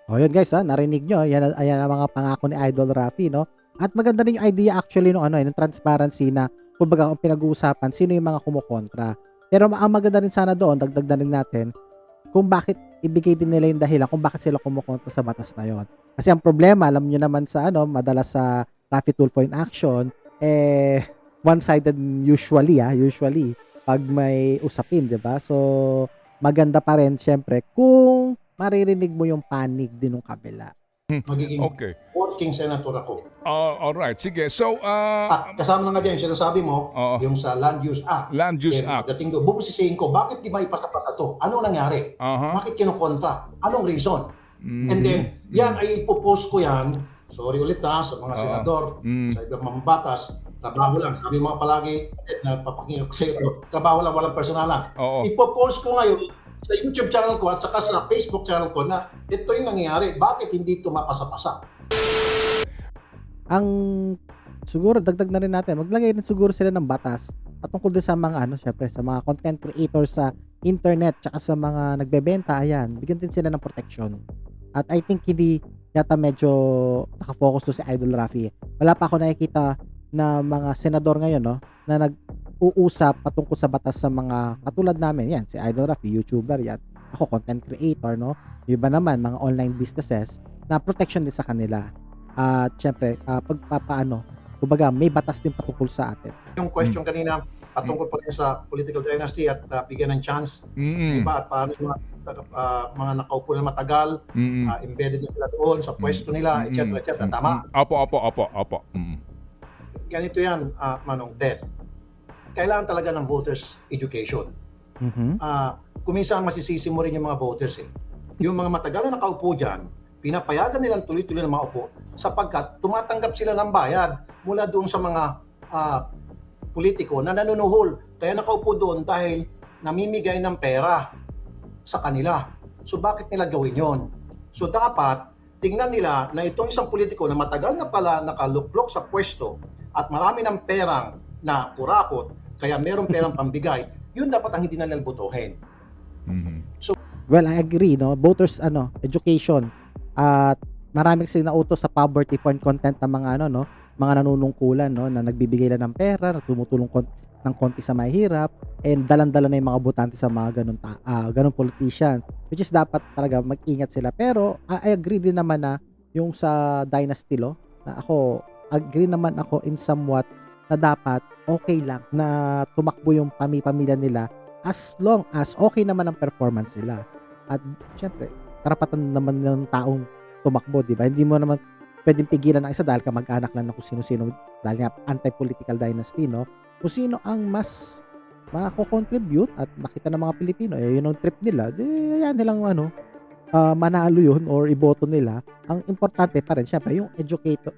A: Yun guys, narinig nyo, yan ang mga pangako ni Idol Rafi, no? At maganda rin yung idea actually ng transparency na kumbaga kung pinag-uusapan sino yung mga kumukontra. Pero ang maganda rin sana doon, dagdag rin natin, kung bakit ibigay din nila yung dahilan kung bakit sila kumukontra sa batas na yon. Kasi ang problema, alam nyo naman sa madalas sa Rafi Tulfo in action, one-sided usually pag may usapin, 'di ba? So maganda pa rin syempre kung maririnig mo yung panig din ng kabila.
C: Magiging working senator ako.
E: Alright, sige. So,
C: kasama na nga dyan, sinasabi mo, yung sa Land Use Act.
E: Land Use Act.
C: Dating doon, bubusisihin ko, bakit di ba ipasa-pasa to? Anong nangyari? Bakit kinukontra? Anong reason? And then, yan ay ipopost ko yan sorry ulit sa mga
E: Oo.
C: senador, sa ibang mambatas, trabaho lang. Sabi mo mga palagi, napapakinggan ko sa iyo, trabaho lang, walang personalan.
E: Oo.
C: Ipopost ko ngayon sa YouTube channel ko at saka sa Facebook channel ko na ito yung nangyayari. Bakit hindi ito mapasa-pasa?
A: Ang siguro dagdag na rin natin, maglagay rin siguro sila ng batas patungkol din sa mga syempre sa mga content creators sa internet tsaka sa mga nagbebenta, ayan, bigyan din sila ng protection. At I think hindi yata medyo nakafocus to si Idol Rafi. Wala pa ako nakikita na mga senador ngayon na nag-uusap patungkol sa batas sa mga katulad namin. Yan, si Idol Rafi, YouTuber yan. Ako, content creator, no? Yung iba naman, mga online businesses na protection din sa kanila. At syempre, kumbaga, may batas din patungkol sa atin.
C: Yung question kanina, patungkol pa rin sa political dynasty at bigyan ng chance, diba? At paano yung mga nakaupo na matagal, embedded na sila doon sa pwesto nila, etc. etc. Tama?
E: Opo.
C: Ganito yan, Manong Ted. Kailangan talaga ng voters education. Kuminsan masisisi mo rin yung mga voters eh. Yung mga matagal na nakaupo dyan, pinapayagan nilang tuloy-tuloy na maupo sapagkat tumatanggap sila ng bayad mula doon sa mga politiko na nanunuhol. Kaya nakaupo doon dahil namimigay ng pera sa kanila. So bakit nila gawin yon? So dapat tingnan nila na itong isang politiko na matagal na pala nakaluklok sa pwesto at marami ng perang na kurakot, kaya merong perang pambigay, yun dapat ang hindi na nila botohin.
A: Well, I agree, no? Voters education at marami kasi nautos sa poverty porn content ng mga mga nanunungkulan, no, na nagbibigay lang ng pera, na tumutulong ng konti sa mahirap, and dalan-dala na yung mga botante sa mga ganun politician, which is dapat talaga mag-ingat sila. Pero I agree din naman na yung sa Dynasty Law, na agree naman ako in somewhat na dapat okay lang na tumakbo yung pamilya nila as long as okay naman ang performance nila. At syempre, karapatan naman ng taong tumakbo, di ba? Hindi mo naman pwedeng pigilan ng isa dahil kamag-anak lang na kung sino-sino, dahil nga anti-political dynasty, no? Kung sino ang mas mako-contribute at makita ng mga Pilipino, yun ang trip nila, yan nilang manalo yun or iboto nila. Ang importante pa rin, syempre, yung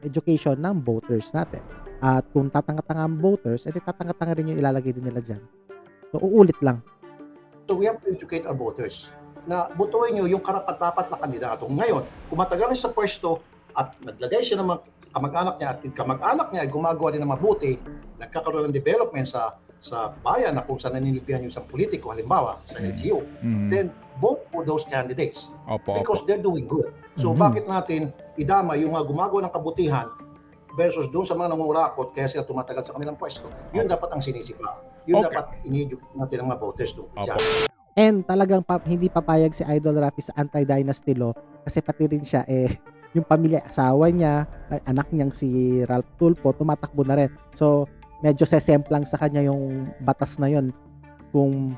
A: education ng voters natin. At kung tatanga-tanga ang voters, tatanga-tanga rin yung ilalagay din nila dyan. So, uulit lang.
C: So we have to educate our voters na botohin nyo yung karapat-dapat na kandidato. Ngayon, kung matagal na sa pwesto at naglagay siya ng mga kamag-anak niya at kamag-anak niya ay gumagawa din ng mabuti, nagkakaroon ng development sa bayan na kung saan naninilbihan yung isang politiko, halimbawa sa LGU, then vote for those candidates because they're doing good. So bakit natin idama yung mga gumagawa ng kabutihan versus doon sa mga nangungurakot kaya sila tumatagal sa kanilang pwesto? Yun dapat ang sinisipa. Yun dapat ini-educate natin ang mga voters doon.
A: And talagang hindi papayag si Idol Rafi sa anti-dynasty law kasi pati rin siya yung pamilya, asawa niya, anak niyang si Ralph Tulfo, tumatakbo na rin. So, medyo sesemplang sa kanya yung batas na yun kung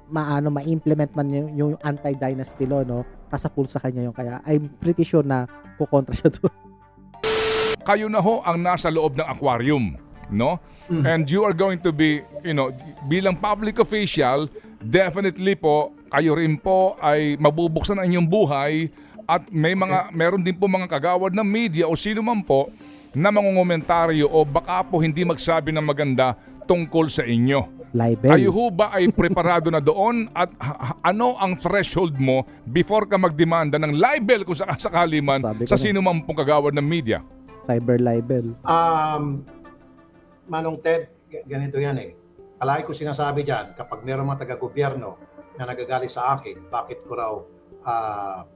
A: ma-implement man yung anti-dynasty law, no? Kasapul sa kanya yung kaya I'm pretty sure na kukontra siya doon.
E: Kayo na ho ang nasa loob ng aquarium, no? And you are going to be, bilang public official, definitely po, kayo rin po ay mabubuksan ang inyong buhay at meron din po mga kagawad ng media o sino man po na mangungomentaryo o baka po hindi magsabi ng maganda tungkol sa inyo.
A: Libel.
E: Kayo ho ba ay preparado na doon at ano ang threshold mo before ka magdemanda ng libel kung sakali man sa sino man pong kagawad ng media?
A: Cyber libel.
C: Manong Ted, ganito yan Palagi ko sinasabi dyan, kapag meron mga taga-gobyerno na nagagalit sa akin, bakit ko raw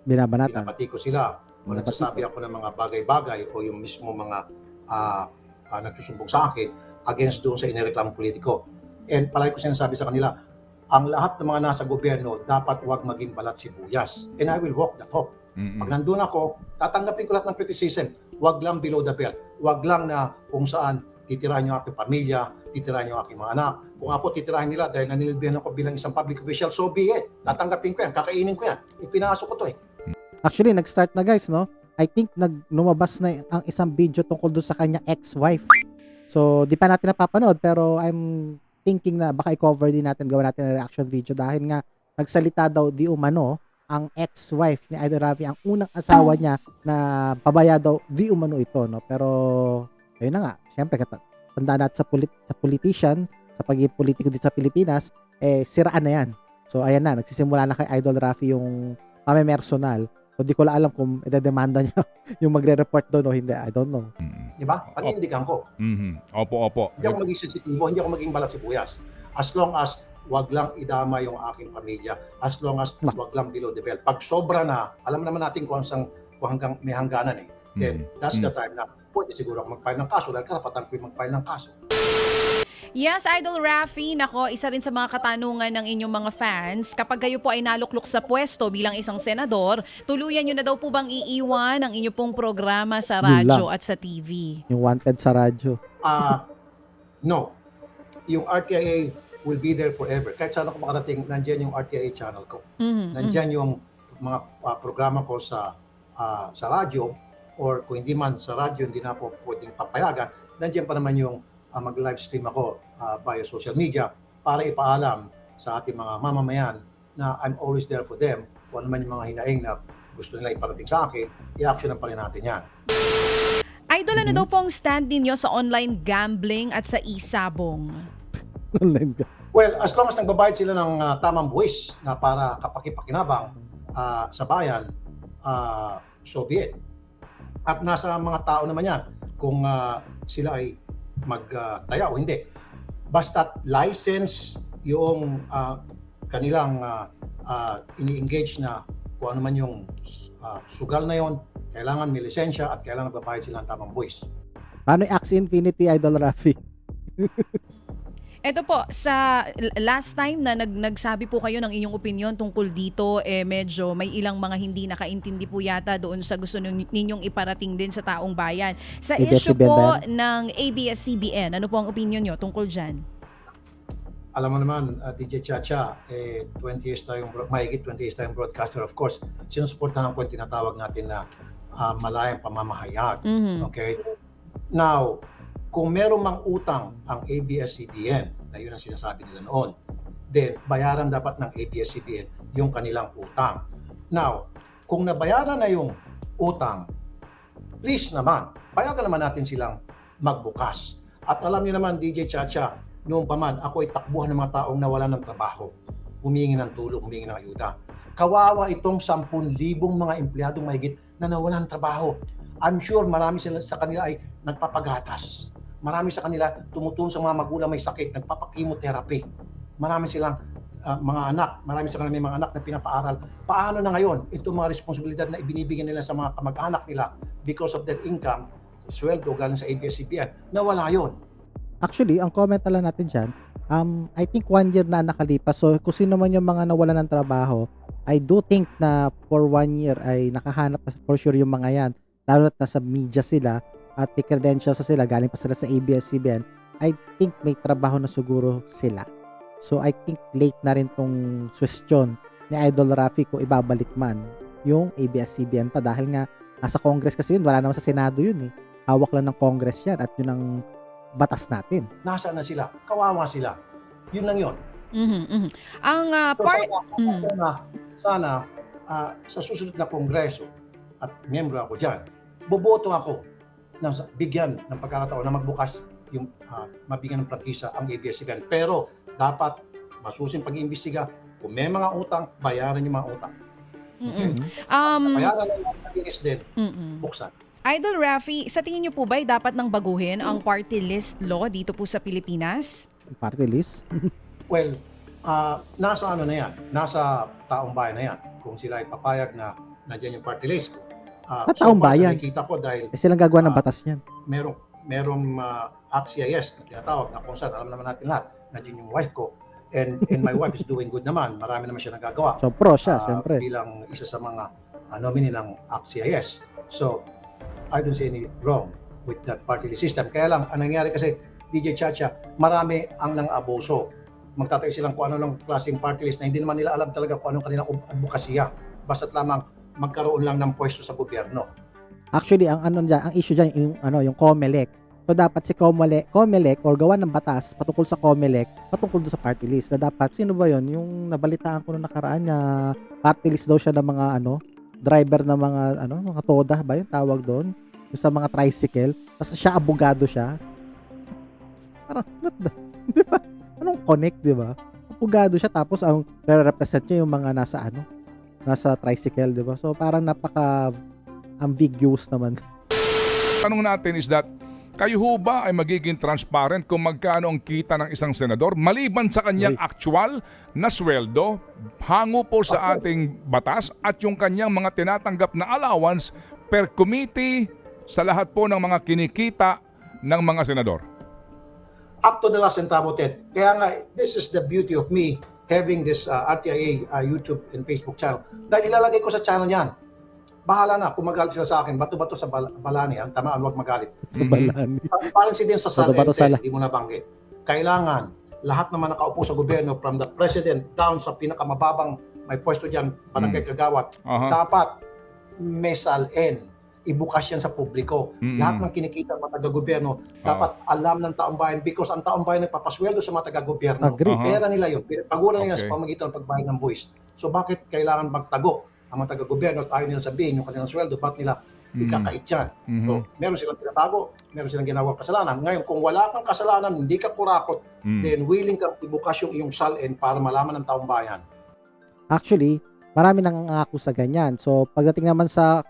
C: binabati ko sila o nagsasabi ako ng mga bagay-bagay o yung mismo mga nagsusumbong sa akin against doon sa inireklamong politiko. And palagi ko sinasabi sa kanila, ang lahat ng mga nasa gobyerno dapat huwag maging balat sibuyas. And I will walk the talk. Pag nandun ako, tatanggapin ko lahat ng criticism. Huwag lang below the belt. Huwag lang na kung saan titirahin yung aking pamilya, titirahin yung aking mga anak. Kung ako titirahin nila dahil nanilbihan ako bilang isang public official, so be it. Tatanggapin ko yan, kakainin ko yan. Ipinasok ko to
A: Actually, nag-start na guys, no? I think lumabas na ang isang video tungkol doon sa kanya ex-wife. So, di pa natin napapanood pero I'm thinking na baka i-cover din natin, gawa natin ng reaction video dahil nga nagsalita daw di umano ang ex-wife ni Idol Rafi, ang unang asawa niya na pabaya daw di umano ito, no? Pero ayun na nga, syempre tandaan natin sa politician, sa pagiging politiko dito sa Pilipinas, siraan na yan. So ayan na, nagsisimula na kay Idol Rafi yung pamemersonal. So di ko lang alam kung idedemanda niya yung magre-report doon o hindi. I don't know.
C: Di ba? Panindigan ko.
E: Opo.
C: Hindi ako maging sensitibo, hindi ako maging balat sibuyas. As long as wag lang idama yung aking pamilya, as long as wag lang below the belt. Pag sobra na, alam naman natin kung hanggang may hangganan then that's the time na pwede siguro ako mag-file ng kaso dahil karapatan ko yung mag-file ng kaso.
D: Yes, Idol Rafi, nako, isa rin sa mga katanungan ng inyong mga fans, kapag kayo po ay naluklok sa pwesto bilang isang senador, tuluyan nyo na daw po bang iiwan ang inyong pong programa sa
A: Yun
D: radyo
A: lang.
D: at sa TV?
A: Yung wanted sa radyo.
C: No. Yung RTIA will be there forever. Kahit saan ako makarating, nandyan yung RTIA channel ko. Nandyan yung mga programa ko sa radyo, or kung hindi man sa radyo, hindi na ako pwedeng papayagan, nandyan pa naman yung mag-live stream ako via social media para ipaalam sa ating mga mamamayan na I'm always there for them. Kung ano man yung mga hinaing na gusto nila iparating sa akin, i-actionan pa rin natin yan.
D: Idol, ano daw po ang stand ninyo sa online gambling at sa e-sabong?
A: Online ka.
C: Well, as long as nagbabayad sila ng tamang buwis na para kapakipakinabang sa bayan, so be it. At nasa mga tao naman yan kung sila ay magtaya o hindi. Basta license yung kanilang ini-engage na kung ano man yung sugal na yon, kailangan may lisensya at kailangan magbabayad sila ng tamang buwis.
A: Paano yung Axie Infinity, Idol Rafi?
D: Ito po, sa last time na nagsabi po kayo ng inyong opinion tungkol dito, medyo may ilang mga hindi nakaintindi po yata doon sa gusto ninyong iparating din sa taong bayan. Sa issue
A: ABS-CBN
D: po
A: ba
D: ng ABS-CBN, ano po ang opinion nyo tungkol dyan?
C: Alam mo naman, DJ Chacha, 20 years tayong, mahigit 20 years tayong broadcaster. Of course, sinusuportahan ko yung tinatawag natin na malayang pamamahayag. Okay? Now, kung meron mang utang ang ABS-CBN, na yun ang sinasabi nila noon, then bayaran dapat ng ABS-CBN yung kanilang utang. Now, kung nabayaran na yung utang, please naman, payagan naman natin silang magbukas. At alam niyo naman, DJ Chacha, noong pa man, ako ay takbuhan ng mga taong nawalan ng trabaho, humingi ng tulong, humingi ng ayuda. Kawawa itong 10,000 mga empleyadong mahigit na nawalan ng trabaho. I'm sure marami sila sa kanila ay nagpapagatas. Marami sa kanila tumutulong sa mga magulang may sakit, nagpapakimotherapy. Marami silang mga anak, marami sa kanila may mga anak na pinapaaral. Paano na ngayon itong mga responsibilidad na ibinibigyan nila sa mga kamag-anak nila because of their income, sweldo galing sa ABS-CBN, nawala yun.
A: Actually, ang comment na lang natin dyan, I think 1 year na nakalipas. So, kung sino man yung mga nawala ng trabaho, I do think na for 1 year ay nakahanap for sure yung mga yan. Lalo na nasa media sila at may credentials sa sila, galing pa sila sa ABS-CBN. I think may trabaho na siguro sila. So, I think late na rin tong question ni Idol Rafi kung ibabalik man yung ABS-CBN pa dahil nga nasa Congress kasi yun, wala naman sa Senado yun eh. Hawak lang ng Congress yan at yun ang batas natin.
C: Nasaan na sila? Kawawa sila. Yun lang yun.
D: Ang
C: So,
D: part...
C: sana sa susunod na kongreso at miyembro ako dyan, boboto ako na bigyan ng pagkakataon na magbukas yung mabigyan ng prangkisa ang ABS-CBN. Pero dapat masusing pag-iimbestiga. Kung may mga utang, bayaran yung mga utang. Okay? Bayaran ng mga pag-iis din, buksan.
D: Idol Rafi, sa tingin niyo po ba ay dapat nang baguhin ang party list law dito po sa Pilipinas?
A: Party list?
C: Well, nasa ano na yan? Nasa taong bayan na yan. Kung sila ay papayag na nandiyan yung party list.
A: Taong bayan?
C: Nakikita ko dahil
A: Silang gagawa ng batas niyan.
C: merong ACT-CIS na tinatawag na kung saan alam naman natin lahat, nandiyan yung wife ko. And my wife is doing good naman. Marami naman siya nagagawa.
A: So, pro siya, syempre.
C: Bilang isa sa mga nominee ng ACT-CIS. So, I don't see any wrong with that party list system. Kaya lang, ang nangyari kasi, DJ Chacha, marami ang nang-abuso. Magtatayo silang kung ano ng klaseng party list na hindi naman nila alam talaga kung anong kanilang advokasya. Basta't lamang magkaroon lang ng pwesto sa gobyerno.
A: Actually, ang issue diyan yung yung COMELEC. So dapat si COMELEC or gawa ng batas patungkol sa COMELEC, patungkol doon sa party list. Na dapat, sino ba yon? Yung nabalitaan ko nung nakaraan na party list daw siya ng mga driver ng mga toda ba yung tawag doon? Yung sa mga tricycle. Tapos siya, abogado siya. Parang, what the? Di ba? Anong connect, di ba? Abogado siya tapos ang represent niya yung mga nasa tricycle, di ba? So parang napaka-ambiguous naman.
E: Tanong natin is that, kayo ho ba ay magiging transparent kung magkano ang kita ng isang senador maliban sa kanyang actual na sweldo, hango po sa ating batas at yung kanyang mga tinatanggap na allowance per committee sa lahat po ng mga kinikita ng mga senador?
C: Up to the last centavo, Ted. Kaya nga, this is the beauty of me having this RTIA YouTube and Facebook channel. Dahil ilalagay ko sa channel yan. Bahala na, kung magalit sila sa akin, bato-bato sa balani, ang tamaan, huwag magalit.
A: Sa balani.
C: Parang si din sa
A: Bato-bato
C: Salente,
A: sala.
C: hindi mo nabanggit. Kailangan, lahat naman nakaupo sa gobyerno, from the president down sa pinakamababang may pwesto dyan, barangay kagawat, dapat may SALN, ibukas yan sa publiko. Lahat ng kinikita ng mga taga-gobyerno, dapat alam ng taong bayan because ang taong bayan nagpapasweldo sa mga taga-gobyerno.
A: Agree.
C: Pera nila yun, pagura nila
E: Okay.
C: sa pamagitan ng pagbayad ng buwis. So bakit kailangan magtago ang mga taga-gobyerno at ayaw nila sabihin yung kanilang sweldo, ba't nila ikakait yan? So, meron silang tinatago, meron silang ginawang kasalanan. Ngayon, kung wala kang kasalanan, hindi ka kurakot, then willing kang ibukas yung iyong SALN para malaman ng taong bayan.
A: Actually, marami nang angako sa ganyan. So, pagdating naman sa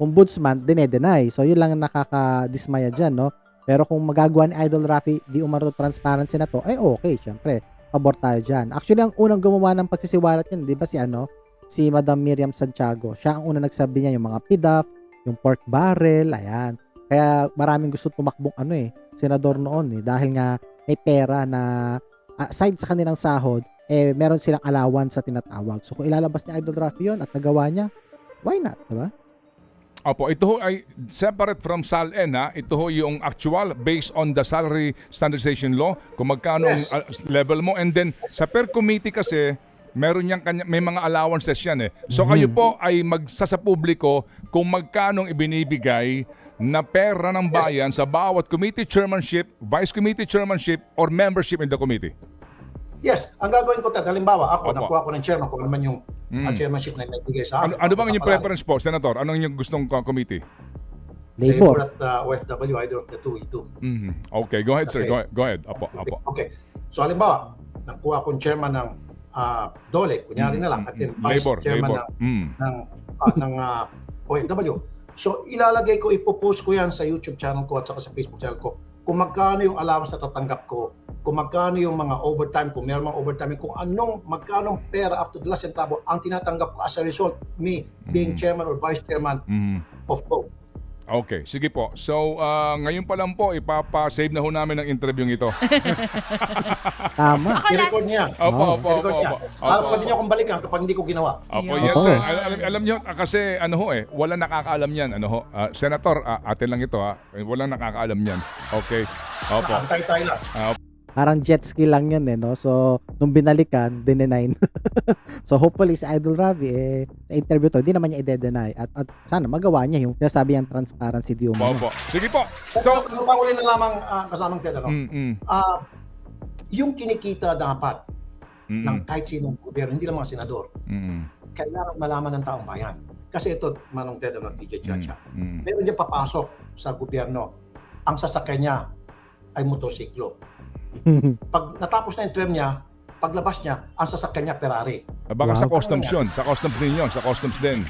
A: ombudsman, dine-deny. So, yun lang ang nakakadismaya dyan, no? Pero kung magagawa ni Idol Rafi, di umaro transparency na to, ay okay, syempre. Pabor tayo dyan. Actually, ang unang gumawa ng pagsisiwalat yan, di ba si Madam Miriam Santiago. Siya ang unang nagsabi niya yung mga PDAF, yung pork barrel, ayan. Kaya maraming gusto tumakbong senador noon dahil nga may pera na aside sa kanilang sahod, meron silang allowance sa tinatawag. So kung ilalabas ni Idol Rafi yun at nagawa niya, why not, diba?
E: Opo, ito ho ay separate from SALN ha. Ito ho yung actual based on the salary standardization law kung magkano ang level mo, and then sa per committee kasi meron yang may mga allowances yan So kayo po ay sa publiko kung magkano ibinibigay na pera ng bayan sa bawat committee chairmanship, vice committee chairmanship, or membership in the committee.
C: Yes, ang gagawin ko, Ted, halimbawa,
E: Opo.
C: nakuha ko ng chairman, kung ano man yung chairmanship na nagbigay sa akin.
E: Ano bang inyong preference po, Senator? Anong inyong gustong committee?
A: Labor.
C: At OFW, either of the two will do.
E: Okay, go ahead, sir.
C: Kasi-
E: Go ahead. Apo.
C: Okay. So halimbawa, nakuha kong chairman ng DOLE, kunyari na lang, at then vice
E: Labor.
C: chairman ng OFW. So ilalagay ko, ipopost ko yan sa YouTube channel ko at saka sa Facebook channel ko kung magkano yung allowance na tatanggap ko, kung magkano yung mga overtime, kung meron mga overtime, kung magkano pera up to the last centavo ang tinatanggap ko as a result, me being chairman or vice chairman of both.
E: Okay, sige po. So, ngayon pa lang po, ipapa-save na ho namin ang interview ito.
A: Tama.
D: Ako last,
C: I-record niya.
E: Opo.
C: I-record niya. Para pwede niyo akong balikan kapag hindi ko ginawa.
E: Opo,
D: Yun.
E: yes sir. Alam niyo, kasi wala nakakaalam yan. Senator, atin lang ito wala nakakaalam yan. Okay. Opo.
C: Antay-tay lang.
A: Parang jet ski lang yan no? So, nung binalikan, dinenay. So, hopefully si Idol Rafi, sa interview to, hindi naman niya i-deny. At sana magawa niya yung sinasabi niyang transparency di umano.
E: Opo. Sige po.
C: So,
E: So,
C: panguli na lamang kasamang Ted,
E: mm.
C: yung kinikita dapat ng kahit sinong gobyerno, hindi lang mga senador, kailangan malaman ng taong bayan. Kasi ito, Manong Ted, TJ Chacha, meron niya papasok sa gobyerno, ang sasakyan niya ay motorsiklo. Pag natapos na yung term niya, paglabas niya, ang sasakyan niya Ferrari.
E: Baka sa
A: Wow.
E: customs yun. Sa customs din yun. Sa customs din.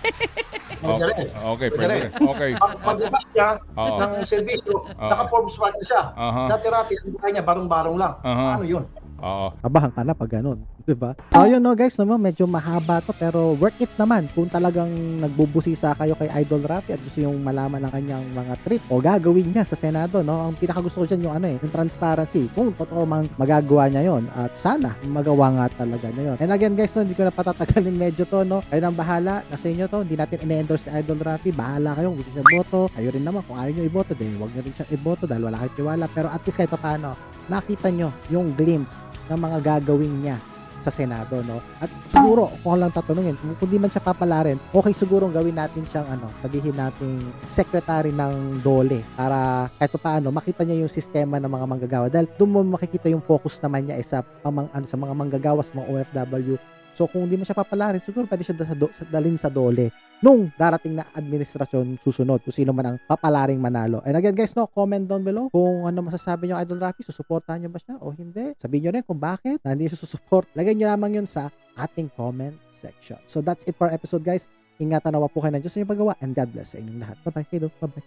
C: Pwede rin.
E: Okay,
C: Pwede
E: pwede
C: rin.
E: rin. Okay.
C: Paglabas niya
E: Oo.
C: ng servisyo, naka-Forbes Park siya.
E: Aha.
C: Dati-rati, ang buhay niya, barong-barong lang.
E: Aha.
C: Ano yun?
E: Oo.
A: Abahan ka na pag ganun, di ba? So yun guys, medyo mahaba to pero worth it naman kung talagang nagbubusisa kayo kay Idol Rafi at gusto yung malaman ng kanyang mga trip o gagawin niya sa Senado, no? Ang pinakagusto ko dyan yung yung transparency, kung totoo mang magagawa niya yon at sana magawa nga talaga niya yun. And again guys, hindi ko na patatagalin medyo to, no? Kayo nang bahala, nasa inyo to, hindi natin ine-endorse si Idol Rafi, bahala kayo kung gusto siya boto, kayo rin naman kung ayaw nyo iboto, huwag nyo rin siya iboto dahil wala kayong tiwala, pero at least kahit paano nakita nyo yung glimpse ng mga gagawin niya sa Senado, no? At siguro, kung lang tatanungin, kung di man siya papalarin, okay siguro gawin natin siyang sabihin nating secretary ng DOLE para kahit pa paano makita niya yung sistema ng mga manggagawa dahil doon mo makikita yung focus naman niya sa sa mga manggagawa, sa mga OFW. So kung di man siya papalarin, siguro pwede siya dalhin sa DOLE nung darating na administrasyon susunod kung sino man ang papalaring manalo. And again guys, comment down below kung ano masasabi nyo Idol Rafi, susuportahan nyo ba siya o hindi. Sabihin nyo rin kung bakit na hindi siya susupport. Lagay nyo lamang yun sa ating comment section. So that's it for our episode guys. Ingatan nawa po kayo ng Diyos sa inyong paggawa and God bless sa inyong lahat. Bye-bye. Bye-bye.